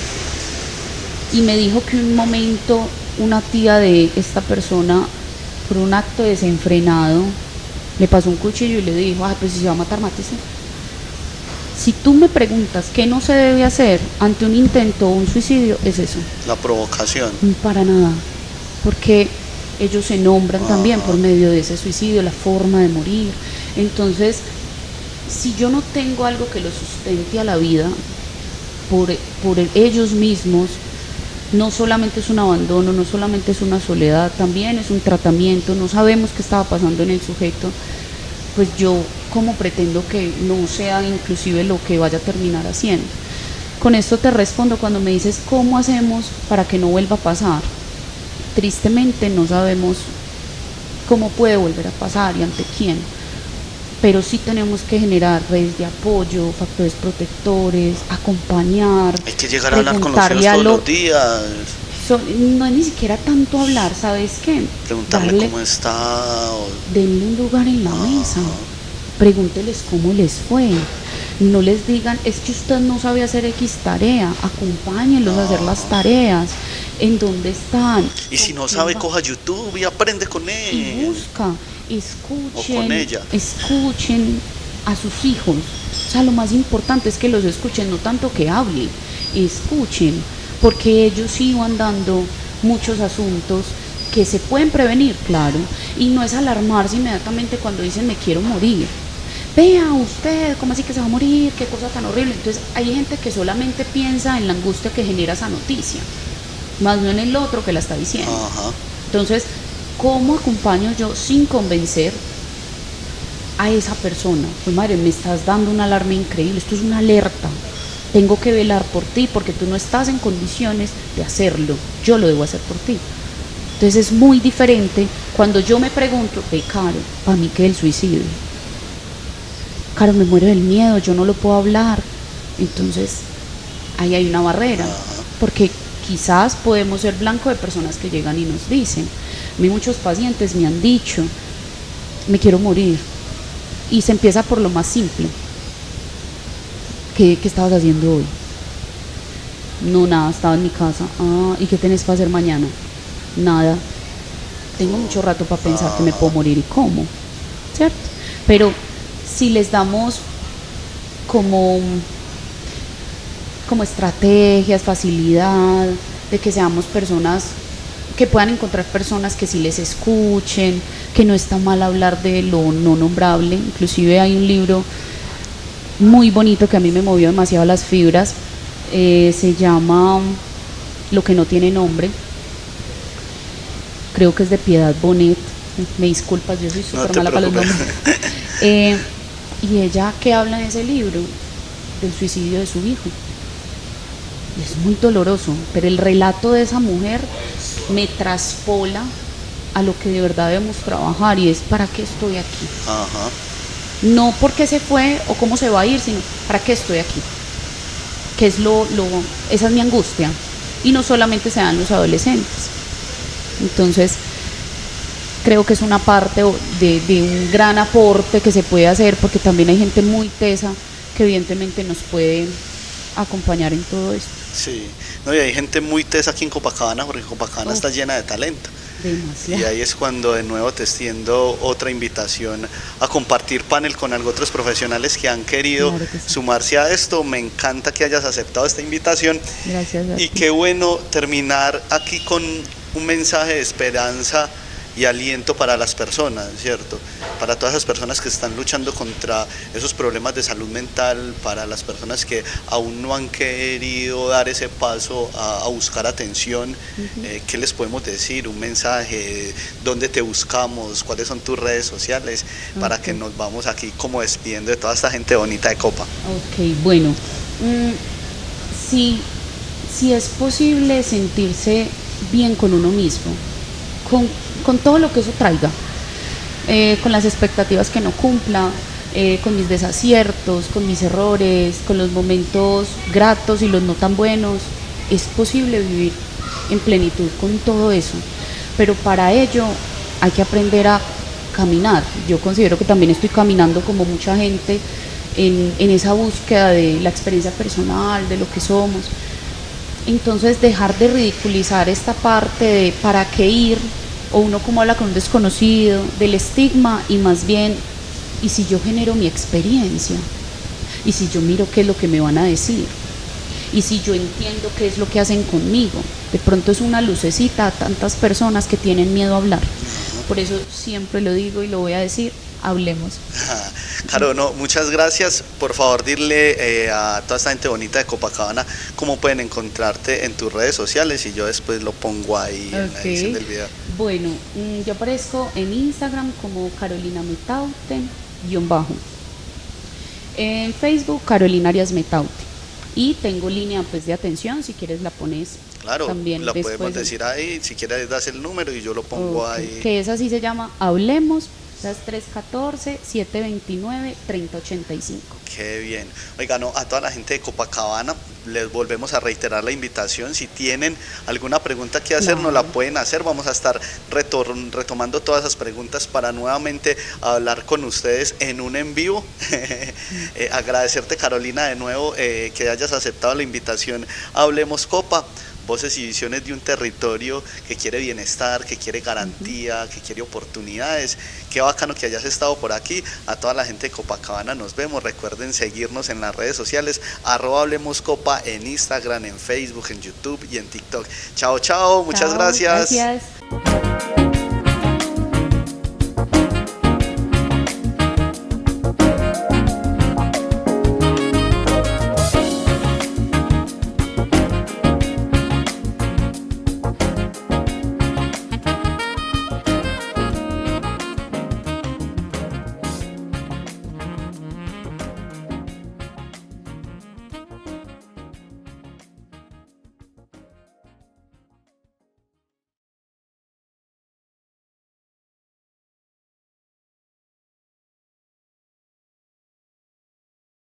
y me dijo que un momento una tía de esta persona, por un acto desenfrenado, le pasó un cuchillo y le dijo, ay, pues si se va a matar, mátese. Si tú me preguntas qué no se debe hacer ante un intento o un suicidio, es eso. La provocación. Para nada, porque ellos se nombran también por medio de ese suicidio, la forma de morir. Entonces, si yo no tengo algo que los sustente a la vida por ellos mismos, no solamente es un abandono, no solamente es una soledad, también es un tratamiento, no sabemos qué estaba pasando en el sujeto, pues yo como pretendo que no sea inclusive lo que vaya a terminar haciendo. Con esto te respondo cuando me dices cómo hacemos para que no vuelva a pasar. Tristemente no sabemos cómo puede volver a pasar y ante quién, pero sí tenemos que generar redes de apoyo, factores protectores, acompañar. Hay que llegar a hablar con los hijos todos los días. No es ni siquiera tanto hablar, ¿sabes qué? Preguntarle cómo está. Denle un lugar en la mesa, pregúnteles cómo les fue. No les digan, es que usted no sabe hacer X tarea, acompáñenlos a hacer las tareas, en dónde están. Y si no sabe, coja YouTube y aprende con él. Y busca, escuchen, o con ella. Escuchen a sus hijos. O sea, lo más importante es que los escuchen, no tanto que hablen, escuchen, porque ellos sí van dando muchos asuntos que se pueden prevenir, claro, y no es alarmarse inmediatamente cuando dicen me quiero morir. Vea usted, ¿cómo así que se va a morir? Qué cosa tan horrible. Entonces hay gente que solamente piensa en la angustia que genera esa noticia, más no en el otro que la está diciendo. Entonces, ¿cómo acompaño yo sin convencer a esa persona? Pues madre, me estás dando una alarma increíble, esto es una alerta, tengo que velar por ti porque tú no estás en condiciones de hacerlo, yo lo debo hacer por ti. Entonces es muy diferente cuando yo me pregunto, Caro, para mí que el suicidio, Caro, me muero del miedo, yo no lo puedo hablar. Entonces ahí hay una barrera, porque quizás podemos ser blanco de personas que llegan y nos dicen, a mí muchos pacientes me han dicho, me quiero morir, y se empieza por lo más simple. ¿Qué estabas haciendo hoy? No, nada, estaba en mi casa. ¿Y qué tenés para hacer mañana? Nada, tengo mucho rato para pensar que me puedo morir y cómo, ¿cierto? Pero si les damos como estrategias, facilidad, de que seamos personas, que puedan encontrar personas que sí les escuchen, que no está mal hablar de lo no nombrable. Inclusive hay un libro muy bonito que a mí me movió demasiado las fibras, se llama Lo que no tiene nombre, creo que es de Piedad Bonet, me disculpas, yo soy súper mala para los nombres. Y ella que habla en ese libro del suicidio de su hijo, y es muy doloroso, pero el relato de esa mujer me traspola a lo que de verdad debemos trabajar, y es ¿para qué estoy aquí? No porque se fue o cómo se va a ir, sino ¿para qué estoy aquí? ¿Qué es esa es mi angustia? Y no solamente se dan los adolescentes. Entonces creo que es una parte de un gran aporte que se puede hacer, porque también hay gente muy tesa que evidentemente nos puede acompañar en todo esto. Sí, no, y hay gente muy tesa aquí en Copacabana, porque Copacabana está llena de talento. Demasiado. Y ahí es cuando de nuevo te extiendo otra invitación a compartir panel con otros profesionales que han querido Claro que sí. sumarse a esto. Me encanta que hayas aceptado esta invitación. Gracias a Y ti. qué bueno terminar aquí con un mensaje de esperanza y aliento para las personas, ¿cierto? Para todas esas personas que están luchando contra esos problemas de salud mental, para las personas que aún no han querido dar ese paso a buscar atención. ¿Qué les podemos decir? Un mensaje, ¿dónde te buscamos? ¿Cuáles son tus redes sociales? Para que nos vamos aquí como despidiendo de toda esta gente bonita de Copa. Ok, bueno, si es posible sentirse bien con uno mismo, con todo lo que eso traiga, con las expectativas que no cumpla, con mis desaciertos, con mis errores, con los momentos gratos y los no tan buenos, es posible vivir en plenitud con todo eso, pero para ello hay que aprender a caminar. Yo considero que también estoy caminando como mucha gente en esa búsqueda de la experiencia personal, de lo que somos. Entonces dejar de ridiculizar esta parte de para qué ir, o uno como habla con un desconocido, del estigma, y más bien, ¿y si yo genero mi experiencia? ¿Y si yo miro qué es lo que me van a decir? ¿Y si yo entiendo qué es lo que hacen conmigo? De pronto es una lucecita a tantas personas que tienen miedo a hablar. Por eso siempre lo digo y lo voy a decir, hablemos. Claro, no, muchas gracias. Por favor, dile a toda esta gente bonita de Copacabana cómo pueden encontrarte en tus redes sociales y yo después lo pongo ahí en la edición del video. Bueno, yo aparezco en Instagram como Carolina Metaute _ en Facebook Carolina Arias Metaute, y tengo línea pues de atención, si quieres la pones. Claro, también la podemos decir ahí, si quieres das el número y yo lo pongo ahí. Que esa sí se llama Hablemos, esa es 314-729-3085. Qué bien. Oiga, no, a toda la gente de Copacabana les volvemos a reiterar la invitación. Si tienen alguna pregunta que hacer, nos la pueden hacer. Vamos a estar retomando todas esas preguntas para nuevamente hablar con ustedes en un en vivo. Agradecerte, Carolina, de nuevo que hayas aceptado la invitación. Hablemos Copa. Voces y visiones de un territorio que quiere bienestar, que quiere garantía, que quiere oportunidades. Qué bacano que hayas estado por aquí. A toda la gente de Copacabana nos vemos. Recuerden seguirnos en las redes sociales, @hablemoscopa en Instagram, en Facebook, en YouTube y en TikTok. Chao, chao, muchas gracias. Gracias.